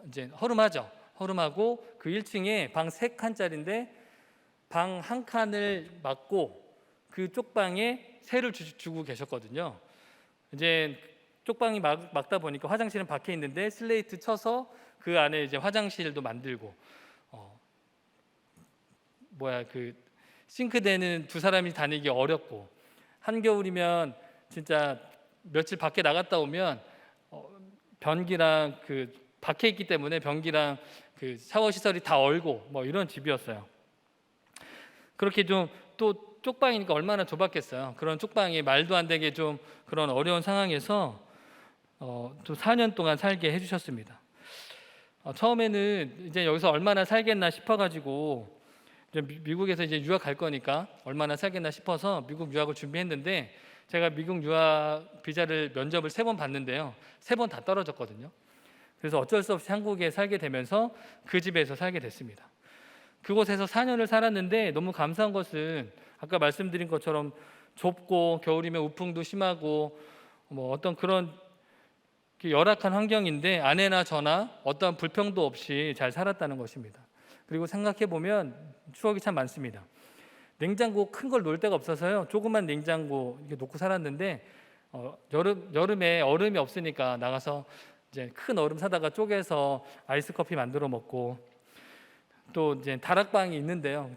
이제 허름하죠. 허름하고 그 1층에 방 3칸짜리인데 방 1칸을 막고 그 쪽방에 세를 주고 계셨거든요. 이제 쪽방이 막다 보니까 화장실은 밖에 있는데 슬레이트 쳐서 그 안에 이제 화장실도 만들고 그 싱크대는 두 사람이 다니기 어렵고 한겨울이면 진짜 며칠 밖에 나갔다 오면 변기랑 그 밖에 있기 때문에 변기랑 그 샤워 시설이 다 얼고 뭐 이런 집이었어요. 그렇게 좀 또 쪽방이니까 얼마나 좁았겠어요. 그런 쪽방에 말도 안 되게 좀 그런 어려운 상황에서 좀 4년 동안 살게 해주셨습니다. 처음에는 이제 여기서 얼마나 살겠나 싶어가지고 미국에서 이제 유학 갈 거니까 얼마나 살겠나 싶어서 미국 유학을 준비했는데 제가 미국 유학 비자를 면접을 3번 봤는데요. 3번 다 떨어졌거든요. 그래서 어쩔 수 없이 한국에 살게 되면서 그 집에서 살게 됐습니다. 그곳에서 4년을 살았는데 너무 감사한 것은 아까 말씀드린 것처럼 좁고 겨울이면 우풍도 심하고 뭐 어떤 그런 열악한 환경인데 아내나 저나 어떤 불평도 없이 잘 살았다는 것입니다. 그리고 생각해 보면 추억이 참 많습니다. 냉장고 큰 걸 놓을 데가 없어서요. 조그만 냉장고 이렇게 놓고 살았는데 여름에 얼음이 없으니까 나가서 이제 큰 얼음 사다가 쪼개서 아이스 커피 만들어 먹고, 또 이제 다락방이 있는데요.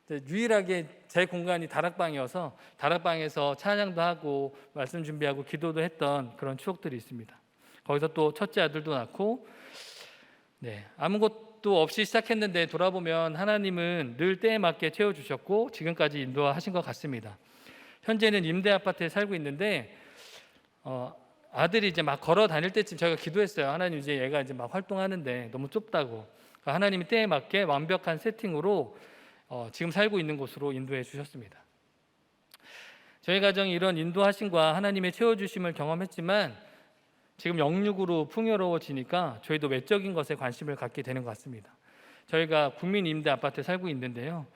유일하게 제 공간이 다락방이어서 다락방에서 찬양도 하고 말씀 준비하고 기도도 했던 그런 추억들이 있습니다. 거기서 또 첫째 아들도 낳고, 아무것도 없이 시작했는데 돌아보면 하나님은 늘 때에 맞게 채워주셨고 지금까지 인도하신 것 같습니다. 현재는 임대 아파트에 살고 있는데 아들이 이제 막 걸어 다닐 때쯤 저희가 기도했어요. 하나님, 이제 얘가 이제 막 활동하는데 너무 좁다고. 하나님이 때에 맞게 완벽한 세팅으로 지금 살고 있는 곳으로 인도해 주셨습니다. 저희 가정이 이런 인도하심과 하나님의 채워주심을 경험했지만 지금 영육으로 풍요로워지니까 저희도 외적인 것에 관심을 갖게 되는 것 같습니다. 저희가 국민 임대 아파트에 살고 있는데요.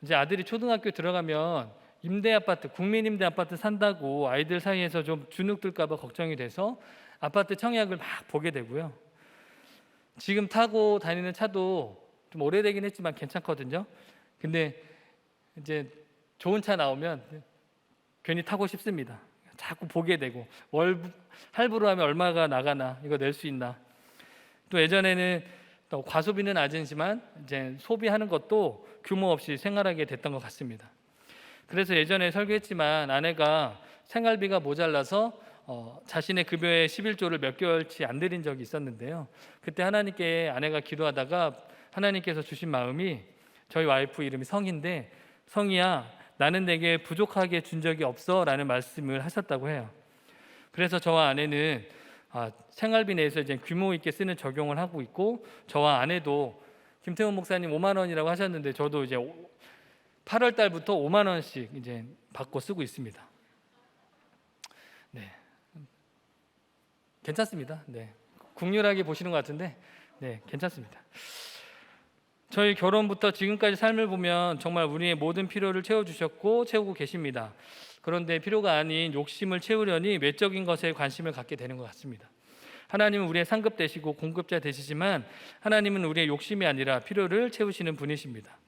이제 아들이 초등학교 들어가면 임대 아파트, 국민 임대 아파트 산다고 아이들 사이에서 좀 주눅 들까 봐 걱정이 돼서 아파트 청약을 막 보게 되고요. 지금 타고 다니는 차도 좀 오래되긴 했지만 괜찮거든요. 근데 이제 좋은 차 나오면 괜히 타고 싶습니다. 자꾸 보게 되고, 월 할부로 하면 얼마가 나가나, 이거 낼 수 있나. 또 예전에는 또 과소비는 아니지만 이제 소비하는 것도 규모 없이 생활하게 됐던 것 같습니다. 그래서 예전에 설교했지만 아내가 생활비가 모자라서 자신의 급여의 11조를 몇 개월치 안 드린 적이 있었는데요. 그때 하나님께 아내가 기도하다가 하나님께서 주신 마음이, 저희 와이프 이름이 성인데, 성이야, 나는 내게 부족하게 준 적이 없어 라는 말씀을 하셨다고 해요. 그래서 저와 아내는 생활비 내에서 이제 규모 있게 쓰는 적용을 하고 있고, 저와 아내도 김태훈 목사님 5만 원이라고 하셨는데 저도 이제 8월 달부터 5만 원씩 이제 받고 쓰고 있습니다. 네, 괜찮습니다. 네, 국률하게 보시는 것 같은데, 네, 괜찮습니다. 저희 결혼부터 지금까지 삶을 보면 정말 우리의 모든 필요를 채워주셨고 채우고 계십니다. 그런데 필요가 아닌 욕심을 채우려니 외적인 것에 관심을 갖게 되는 것 같습니다. 하나님은 우리의 상급 되시고 공급자 되시지만 하나님은 우리의 욕심이 아니라 필요를 채우시는 분이십니다.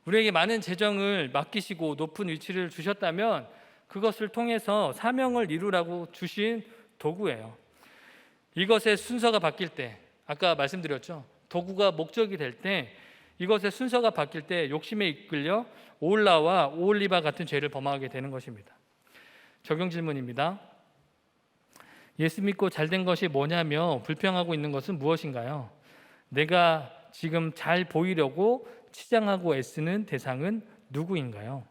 우리에게 많은 재정을 맡기시고 높은 위치를 주셨다면 그것을 통해서 사명을 이루라고 주신 도구예요. 이것의 순서가 바뀔 때, 아까 말씀드렸죠, 도구가 목적이 될 때, 이것의 순서가 바뀔 때 욕심에 이끌려 오홀라와 오홀리바 같은 죄를 범하게 되는 것입니다. 적용 질문입니다. 예수 믿고 잘된 것이 뭐냐며 불평하고 있는 것은 무엇인가요? 내가 지금 잘 보이려고 치장하고 애쓰는 대상은 누구인가요?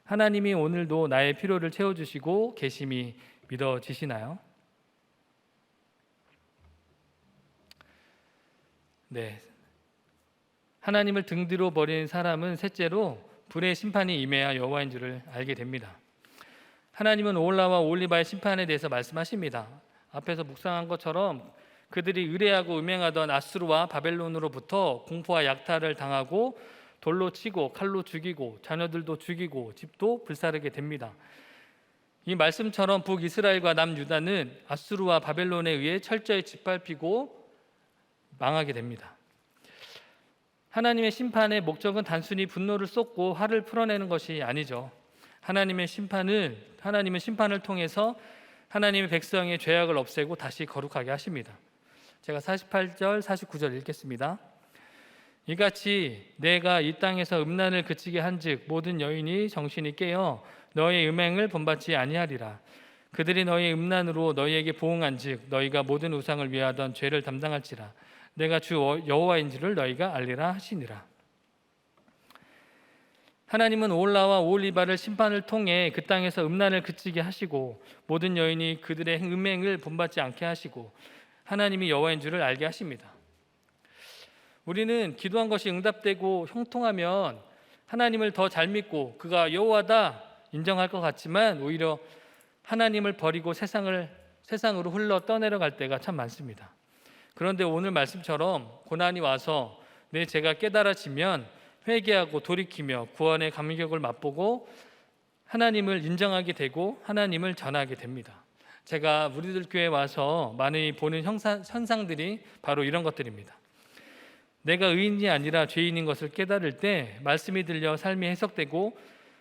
하나님이 오늘도 나의 필요를 채워주시고 계심이 믿어지시나요? 네, 하나님을 등 뒤로 버린 사람은 셋째로 불의 심판이 임해야 여호와인 줄을 알게 됩니다. 하나님은 오홀라와 오홀리바의 심판에 대해서 말씀하십니다. 앞에서 묵상한 것처럼 그들이 의뢰하고 음행하던 아수르와 바벨론으로부터 공포와 약탈을 당하고 돌로 치고 칼로 죽이고 자녀들도 죽이고 집도 불사르게 됩니다. 이 말씀처럼 북이스라엘과 남유다는 아수르와 바벨론에 의해 철저히 짓밟히고 망하게 됩니다. 하나님의 심판의 목적은 단순히 분노를 쏟고 화를 풀어내는 것이 아니죠. 하나님은 심판을 통해서 하나님의 백성의 죄악을 없애고 다시 거룩하게 하십니다. 제가 48절, 49절 읽겠습니다. 이같이 내가 이 땅에서 음란을 그치게 한즉 모든 여인이 정신이 깨어 너의 음행을 본받지 아니하리라. 그들이 너의 음란으로 너희에게 보응한즉 너희가 모든 우상을 위하던 죄를 담당할지라. 내가 주 여호와인지를 너희가 알리라 하시니라. 하나님은 오홀라와 오홀리바를 심판을 통해 그 땅에서 음란을 그치게 하시고 모든 여인이 그들의 음행을 본받지 않게 하시고 하나님이 여호와인 줄을 알게 하십니다. 우리는 기도한 것이 응답되고 형통하면 하나님을 더 잘 믿고 그가 여호와다 인정할 것 같지만 오히려 하나님을 버리고 세상으로 흘러 떠내려갈 때가 참 많습니다. 그런데 오늘 말씀처럼 고난이 와서 내 죄가 깨달아지면 회개하고 돌이키며 구원의 감격을 맛보고 하나님을 인정하게 되고 하나님을 전하게 됩니다. 제가 우리들 교회에 와서 많이 보는 현상들이 바로 이런 것들입니다. 내가 의인이 아니라 죄인인 것을 깨달을 때 말씀이 들려 삶이 해석되고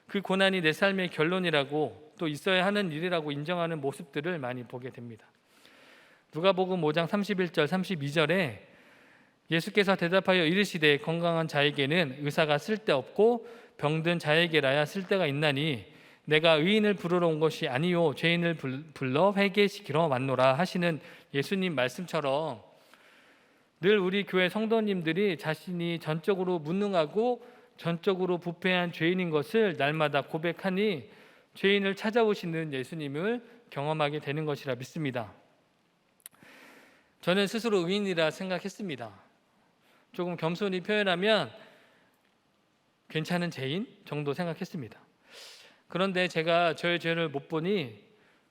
그 고난이 내 삶의 결론이라고 또 있어야 하는 일이라고 인정하는 모습들을 많이 보게 됩니다. 누가복음 5장 31절 32절에 예수께서 대답하여 이르시되 건강한 자에게는 의사가 쓸데없고 병든 자에게라야 쓸데가 있나니 내가 의인을 부르러 온 것이 아니요 죄인을 불러 회개시키러 왔노라 하시는 예수님 말씀처럼 늘 우리 교회 성도님들이 자신이 전적으로 무능하고 전적으로 부패한 죄인인 것을 날마다 고백하니 죄인을 찾아오시는 예수님을 경험하게 되는 것이라 믿습니다. 저는 스스로 의인이라 생각했습니다. 조금 겸손히 표현하면 괜찮은 죄인 정도 생각했습니다. 그런데 제가 저의 죄를 못 보니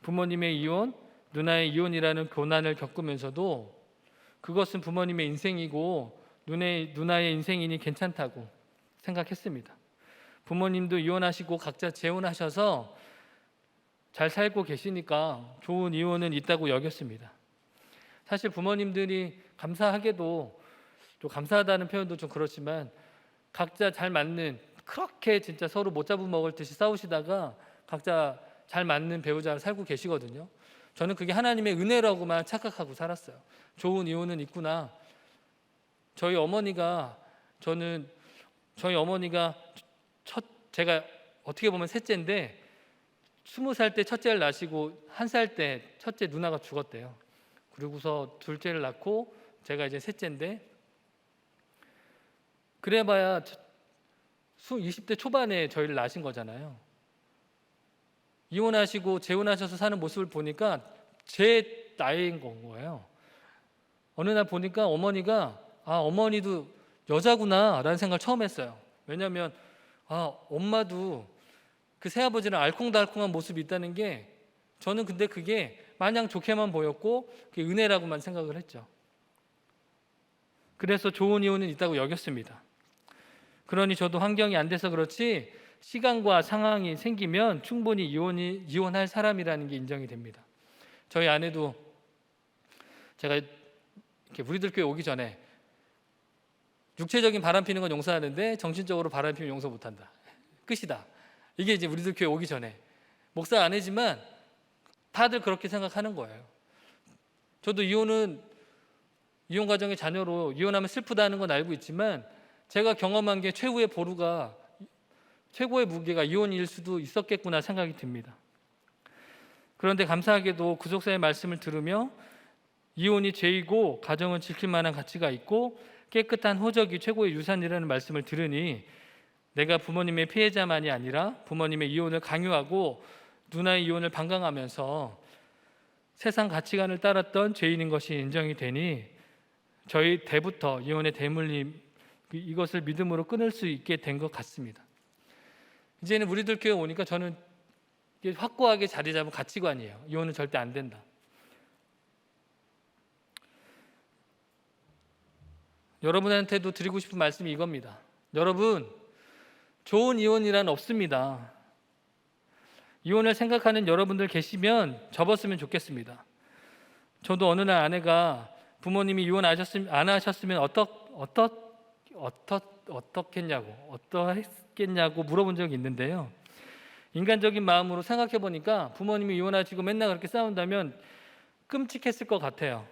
부모님의 이혼, 누나의 이혼이라는 고난을 겪으면서도 그것은 부모님의 인생이고 누나의 인생이니 괜찮다고 생각했습니다. 부모님도 이혼하시고 각자 재혼하셔서 잘 살고 계시니까 좋은 이혼은 있다고 여겼습니다. 사실 부모님들이 감사하게도 또 감사하다는 표현도 좀 그렇지만 각자 잘 맞는 그렇게 진짜 서로 못 잡아먹을 듯이 싸우시다가 각자 잘 맞는 배우자를 살고 계시거든요. 저는 그게 하나님의 은혜라고만 착각하고 살았어요. 좋은 이혼은 있구나. 저희 어머니가 제가 어떻게 보면 셋째인데 20살 때 첫째를 낳으시고 1살 때 첫째 누나가 죽었대요. 그리고서 둘째를 낳고 제가 이제 셋째인데, 그래봐야 20대 초반에 저희를 낳으신 거잖아요. 이혼하시고 재혼하셔서 사는 모습을 보니까 제 나이인 건 거예요. 어느 날 보니까 어머니가 어머니도 여자구나 라는 생각을 처음 했어요. 왜냐하면 엄마도 그 새아버지는 알콩달콩한 모습이 있다는 게, 저는 근데 그게 마냥 좋게만 보였고 그게 은혜라고만 생각을 했죠. 그래서 좋은 이혼은 있다고 여겼습니다. 그러니 저도 환경이 안 돼서 그렇지 시간과 상황이 생기면 충분히 이혼할 사람이라는 게 인정이 됩니다. 저희 아내도 제가 이렇게 우리들 교회 오기 전에 육체적인 바람 피는 건 용서하는데 정신적으로 바람 피면 용서 못한다. 끝이다. 이게 이제 우리들 교회 오기 전에, 목사 아내지만 다들 그렇게 생각하는 거예요. 저도 이혼 가정의 자녀로 이혼하면 슬프다는 건 알고 있지만 제가 경험한 게 최고의 무게가 이혼일 수도 있었겠구나 생각이 듭니다. 그런데 감사하게도 구속사의 말씀을 들으며 이혼이 죄이고 가정은 지킬 만한 가치가 있고 깨끗한 호적이 최고의 유산이라는 말씀을 들으니 내가 부모님의 피해자만이 아니라 부모님의 이혼을 강요하고 누나의 이혼을 방강하면서 세상 가치관을 따랐던 죄인인 것이 인정이 되니 저희 때부터 이혼의 대물림, 이것을 믿음으로 끊을 수 있게 된 것 같습니다. 이제는 우리들 교회 오니까 저는 확고하게 자리 잡은 가치관이에요. 이혼은 절대 안 된다. 여러분한테도 드리고 싶은 말씀이 이겁니다. 여러분, 좋은 이혼이란 없습니다. 이혼을 생각하는 여러분들 계시면 접었으면 좋겠습니다. 저도 어느 날 아내가 부모님이 이혼 안 하셨으면 어떻겠냐고 물어본 적이 있는데요. 인간적인 마음으로 생각해 보니까 부모님이 이혼하시고 맨날 그렇게 싸운다면 끔찍했을 것 같아요.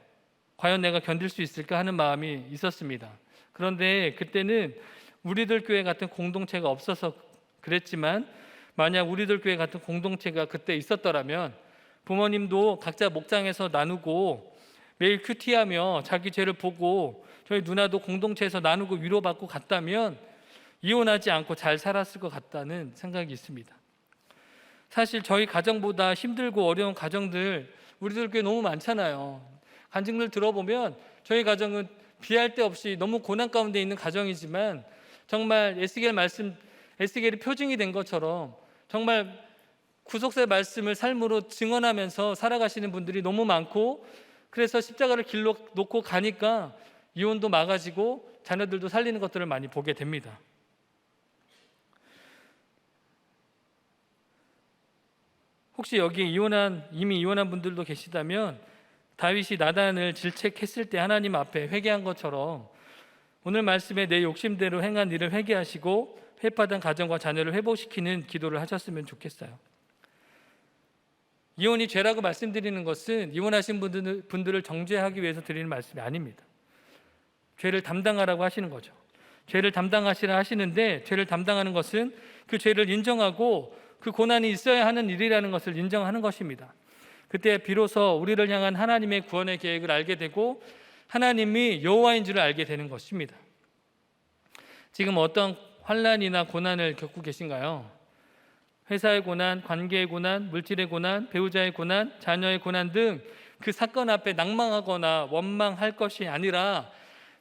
과연 내가 견딜 수 있을까 하는 마음이 있었습니다. 그런데 그때는 우리들 교회 같은 공동체가 없어서 그랬지만, 만약 우리들 교회 같은 공동체가 그때 있었더라면 부모님도 각자 목장에서 나누고 매일 큐티하며 자기 죄를 보고 저희 누나도 공동체에서 나누고 위로받고 갔다면 이혼하지 않고 잘 살았을 것 같다는 생각이 있습니다. 사실 저희 가정보다 힘들고 어려운 가정들 우리들 교회 너무 많잖아요. 간증들 들어보면 저희 가정은 비할 데 없이 너무 고난 가운데 있는 가정이지만 정말 에스겔이 표징이 된 것처럼 정말 구속사의 말씀을 삶으로 증언하면서 살아가시는 분들이 너무 많고, 그래서 십자가를 길로 놓고 가니까 이혼도 막아지고 자녀들도 살리는 것들을 많이 보게 됩니다. 혹시 여기 이미 이혼한 분들도 계시다면 다윗이 나단을 질책했을 때 하나님 앞에 회개한 것처럼 오늘 말씀에 내 욕심대로 행한 일을 회개하시고 회파된 가정과 자녀를 회복시키는 기도를 하셨으면 좋겠어요. 이혼이 죄라고 말씀드리는 것은 이혼하신 분들을 정죄하기 위해서 드리는 말씀이 아닙니다. 죄를 담당하라고 하시는 거죠. 죄를 담당하시라 하시는데, 죄를 담당하는 것은 그 죄를 인정하고 그 고난이 있어야 하는 일이라는 것을 인정하는 것입니다. 그때 비로소 우리를 향한 하나님의 구원의 계획을 알게 되고 하나님이 여호와인 줄을 알게 되는 것입니다. 지금 어떤 환난이나 고난을 겪고 계신가요? 회사의 고난, 관계의 고난, 물질의 고난, 배우자의 고난, 자녀의 고난 등 그 사건 앞에 낭망하거나 원망할 것이 아니라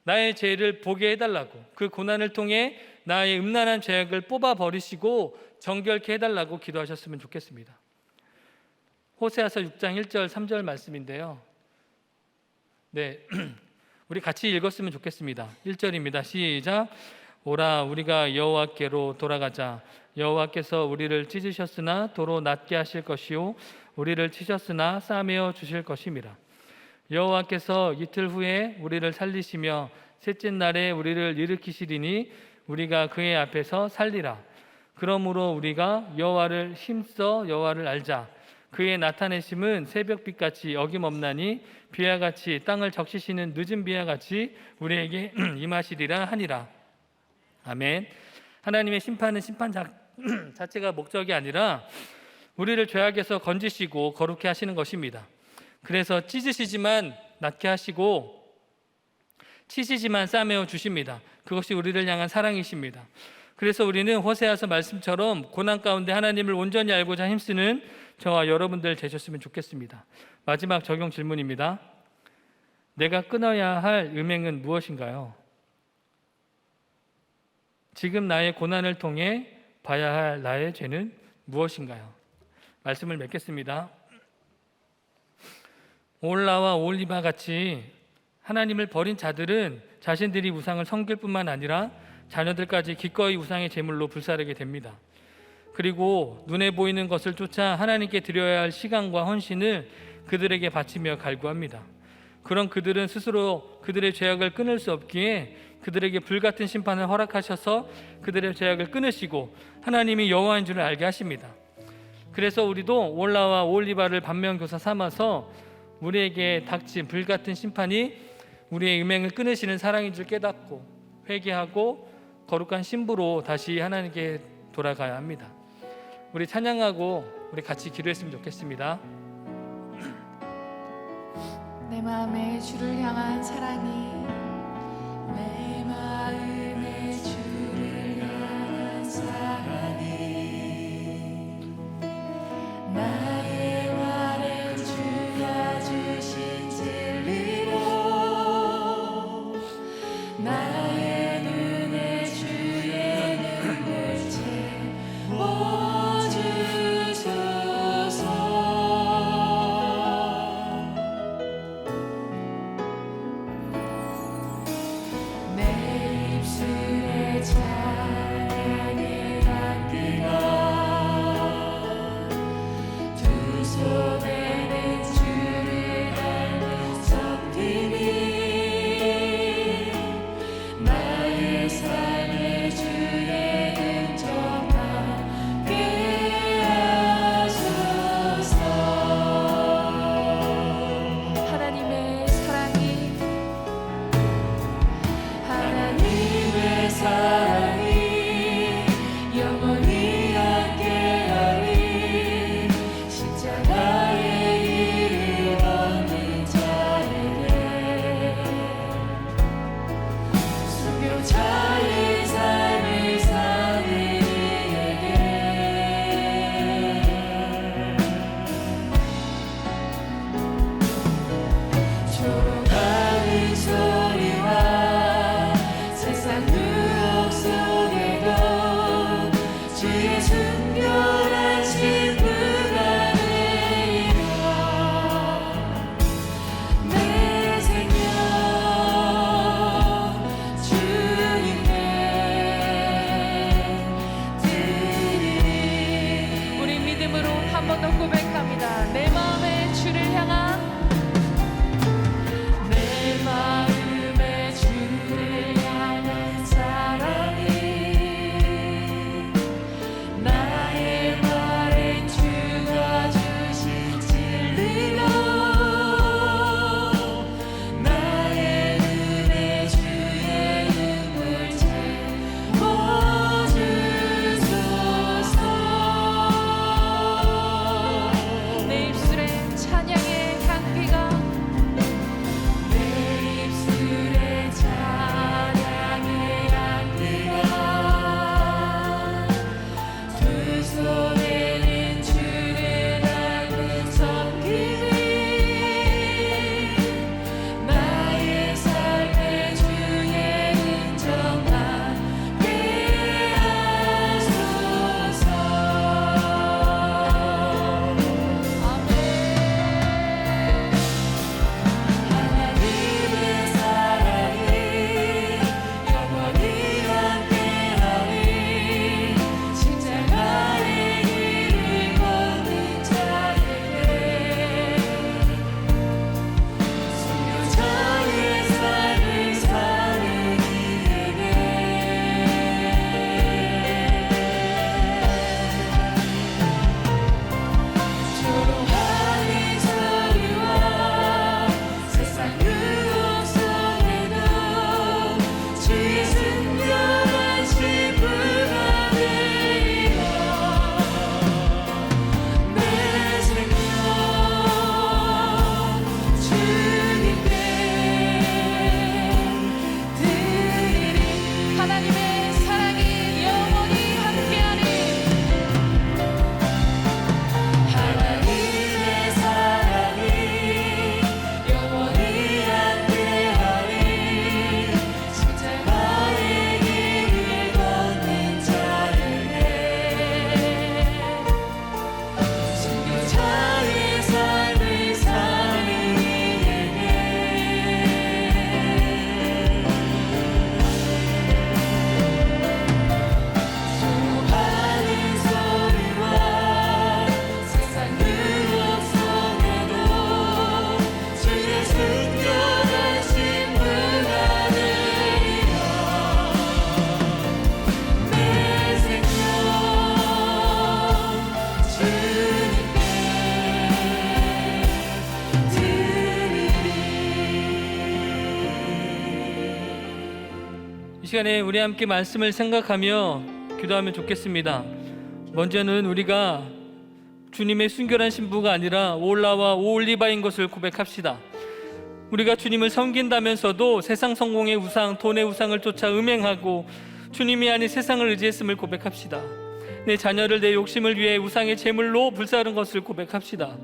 나의 죄를 보게 해달라고, 그 고난을 통해 나의 음란한 죄악을 뽑아버리시고 정결케 해달라고 기도하셨으면 좋겠습니다. 호세아서 6장 1절 3절 말씀인데요. 네, 우리 같이 읽었으면 좋겠습니다. 1절입니다. 시작. 오라, 우리가 여호와께로 돌아가자. 여호와께서 우리를 찢으셨으나 도로 낫게 하실 것이요 우리를 치셨으나 싸매어 주실 것임이라. 여호와께서 이틀 후에 우리를 살리시며 셋째 날에 우리를 일으키시리니 우리가 그의 앞에서 살리라. 그러므로 우리가 여호와를 힘써 여호와를 알자. 그의 나타내심은 새벽빛같이 어김없나니 비와 같이 땅을 적시시는 늦은 비와 같이 우리에게 임하시리라 하니라. 아멘. 하나님의 심판은 심판 자체가 목적이 아니라 우리를 죄악에서 건지시고 거룩해 하시는 것입니다. 그래서 찢으시지만 낫게 하시고 치시지만 싸매어 주십니다. 그것이 우리를 향한 사랑이십니다. 그래서 우리는 호세아서 말씀처럼 고난 가운데 하나님을 온전히 알고자 힘쓰는 저와 여러분들 되셨으면 좋겠습니다. 마지막 적용 질문입니다. 내가 끊어야 할 음행은 무엇인가요? 지금 나의 고난을 통해 봐야 할 나의 죄는 무엇인가요? 말씀을 맺겠습니다. 올라와 올리바 같이 하나님을 버린 자들은 자신들이 우상을 섬길 뿐만 아니라 자녀들까지 기꺼이 우상의 제물로 불사르게 됩니다. 그리고 눈에 보이는 것을 쫓아 하나님께 드려야 할 시간과 헌신을 그들에게 바치며 갈구합니다. 그런 그들은 스스로 그들의 죄악을 끊을 수 없기에 그들에게 불같은 심판을 허락하셔서 그들의 죄악을 끊으시고 하나님이 여호와인 줄을 알게 하십니다. 그래서 우리도 올라와 올리바를 반면교사 삼아서 우리에게 닥친 불같은 심판이 우리의 음행을 끊으시는 사랑인 줄 깨닫고 회개하고 거룩한 신부로 다시 하나님께 돌아가야 합니다. 우리 찬양하고 우리 같이 기도했으면 좋겠습니다. 내 마음에 주를 향한 사랑이 내 마음에 주를 향한 사랑이 나의 말은 주가 주신 진리로 나의 눈에 주의 눈물채 보주소서. 내 입술에 찬양의 향기가 두 손에는 주를 닮은 섬김이 나의 삶에 주의 은총하게 하소서. 하나님의 사랑이 하나님의 사랑이 영원히 함께하리. 십자가의 일을 얻는 자에게 순교자의 이 시간에 우리 함께 말씀을 생각하며 기도하면 좋겠습니다. 먼저는 우리가 주님의 순결한 신부가 아니라 오올라와 오올리바인 것을 고백합시다. 우리가 주님을 섬긴다면서도 세상 성공의 우상, 돈의 우상을 쫓아 음행하고 주님이 아닌 세상을 의지했음을 고백합시다. 내 자녀를 내 욕심을 위해 우상의 제물로 불사른 것을 고백합시다.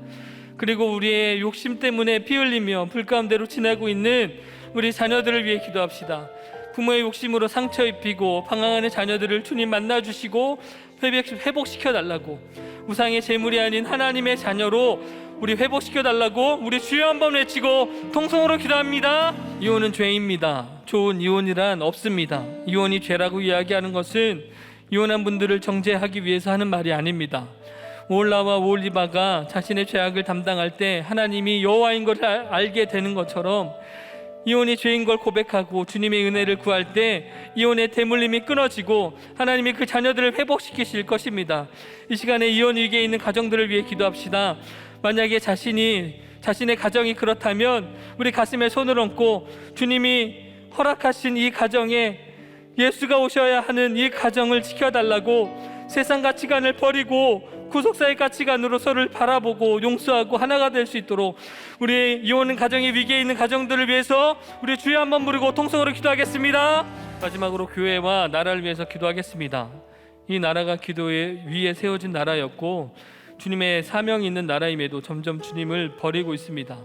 그리고 우리의 욕심 때문에 피 흘리며 불 가운데로 지나고 있는 우리 자녀들을 위해 기도합시다. 부모의 욕심으로 상처 입히고 방황하는 자녀들을 주님 만나주시고 회복시켜달라고, 우상의 제물이 아닌 하나님의 자녀로 우리 회복시켜달라고 우리 주여 한번 외치고 통성으로 기도합니다. 이혼은 죄입니다. 좋은 이혼이란 없습니다. 이혼이 죄라고 이야기하는 것은 이혼한 분들을 정죄하기 위해서 하는 말이 아닙니다. 오올라와 오올리바가 자신의 죄악을 담당할 때 하나님이 여호와인 것을 알게 되는 것처럼 이혼이 죄인 걸 고백하고 주님의 은혜를 구할 때 이혼의 대물림이 끊어지고 하나님이 그 자녀들을 회복시키실 것입니다. 이 시간에 이혼 위기에 있는 가정들을 위해 기도합시다. 만약에 자신의 가정이 그렇다면 우리 가슴에 손을 얹고 주님이 허락하신 이 가정에 예수가 오셔야 하는 이 가정을 지켜달라고, 세상 가치관을 버리고 구속사의 가치관으로 서로를 바라보고 용서하고 하나가 될 수 있도록 우리 이혼 가정의 위기에 있는 가정들을 위해서 우리 주여 한번 부르고 통성으로 기도하겠습니다. 마지막으로 교회와 나라를 위해서 기도하겠습니다. 이 나라가 기도 위에 세워진 나라였고 주님의 사명이 있는 나라임에도 점점 주님을 버리고 있습니다.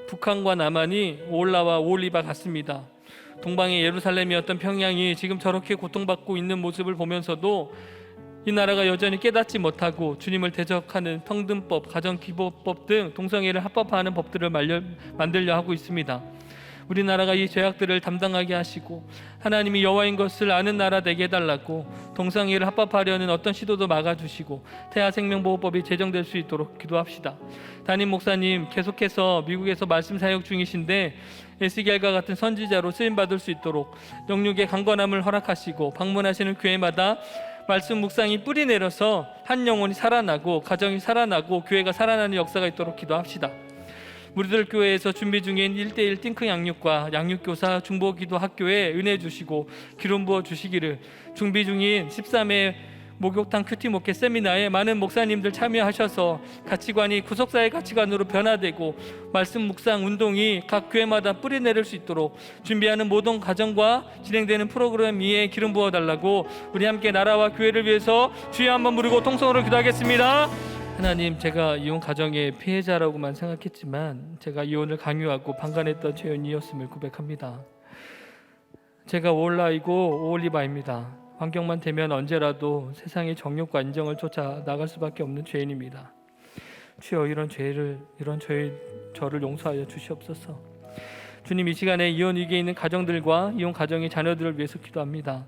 북한과 남한이 오올라와 오올리바 같습니다. 동방의 예루살렘이었던 평양이 지금 저렇게 고통받고 있는 모습을 보면서도 이 나라가 여전히 깨닫지 못하고 주님을 대적하는 평등법, 가정기법법 등 동성애를 합법화하는 법들을 만들려 하고 있습니다. 우리나라가 이 죄악들을 담당하게 하시고 하나님이 여호와인 것을 아는 나라 되게 해달라고, 동성애를 합법화하려는 어떤 시도도 막아주시고 태아생명보호법이 제정될 수 있도록 기도합시다. 담임 목사님 계속해서 미국에서 말씀 사역 중이신데 에스겔과 같은 선지자로 쓰임받을 수 있도록 영육의 강건함을 허락하시고 방문하시는 교회마다 말씀 묵상이 뿌리 내려서 한 영혼이 살아나고 가정이 살아나고 교회가 살아나는 역사가 있도록 기도합시다. 우리들 교회에서 준비 중인 1:1 띵크 양육과 양육교사 중보기도 학교에 은혜 주시고 기름 부어 주시기를, 준비 중인 13회 목욕탕 큐티 목회 세미나에 많은 목사님들 참여하셔서 가치관이 구속사의 가치관으로 변화되고 말씀 묵상 운동이 각 교회마다 뿌리 내릴 수 있도록 준비하는 모든 가정과 진행되는 프로그램 위에 기름 부어달라고 우리 함께 나라와 교회를 위해서 주여 한번 부르고 통성으로 기도하겠습니다. 하나님, 제가 이혼 가정의 피해자라고만 생각했지만 제가 이혼을 강요하고 방관했던 죄인이었음을 고백합니다. 제가 오올라이고 오올리바입니다. 환경만 되면 언제라도 세상의 정욕과 인정을 쫓아 나갈 수밖에 없는 죄인입니다. 주여, 이런 저를 용서하여 주시옵소서. 주님, 이 시간에 이혼 위기에 있는 가정들과 이혼 가정의 자녀들을 위해서 기도합니다.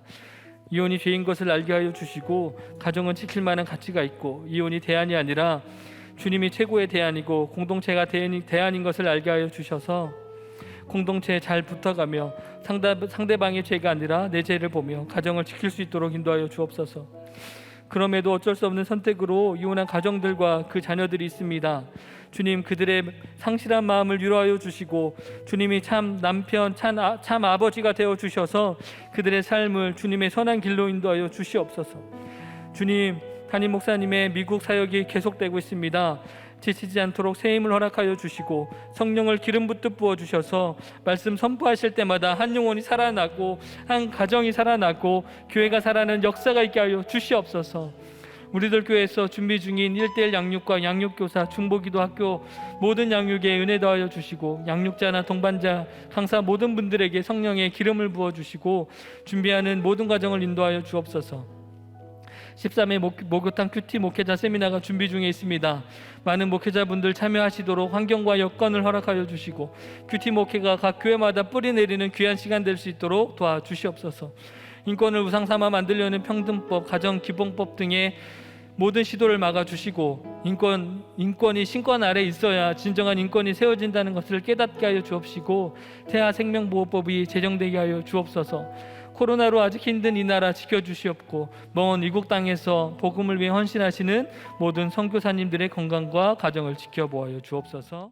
이혼이 죄인 것을 알게 하여 주시고 가정은 지킬 만한 가치가 있고 이혼이 대안이 아니라 주님이 최고의 대안이고 공동체가 대안인 것을 알게 하여 주셔서 공동체에 잘 붙어가며 상대방의 죄가 아니라 내 죄를 보며 가정을 지킬 수 있도록 인도하여 주옵소서. 그럼에도 어쩔 수 없는 선택으로 이혼한 가정들과 그 자녀들이 있습니다. 주님, 그들의 상실한 마음을 위로하여 주시고 주님이 참 남편, 참 아버지가 되어 주셔서 그들의 삶을 주님의 선한 길로 인도하여 주시옵소서. 주님, 담임 목사님의 미국 사역이 계속되고 있습니다. 지치지 않도록 새 힘을 허락하여 주시고 성령을 기름 붓듯 부어 주셔서 말씀 선포하실 때마다 한 영혼이 살아나고 한 가정이 살아나고 교회가 살아나는 역사가 있게 하여 주시옵소서. 우리들 교회에서 준비 중인 1:1 양육과 양육교사 중보기도 학교 모든 양육에 은혜 더하여 주시고 양육자나 동반자 강사 모든 분들에게 성령의 기름을 부어 주시고 준비하는 모든 과정을 인도하여 주옵소서. 13회 목욕탕 큐티 목회자 세미나가 준비 중에 있습니다. 많은 목회자분들 참여하시도록 환경과 여건을 허락하여 주시고 큐티 목회가 각 교회마다 뿌리 내리는 귀한 시간 될 수 있도록 도와주시옵소서. 인권을 우상 삼아 만들려는 평등법, 가정기본법 등의 모든 시도를 막아주시고 인권이 신권 아래 있어야 진정한 인권이 세워진다는 것을 깨닫게 하여 주옵시고 태아생명보호법이 제정되게 하여 주옵소서. 코로나로 아직 힘든 이 나라 지켜주시옵고 먼 이국 땅에서 복음을 위해 헌신하시는 모든 선교사님들의 건강과 가정을 지켜보아여 주옵소서.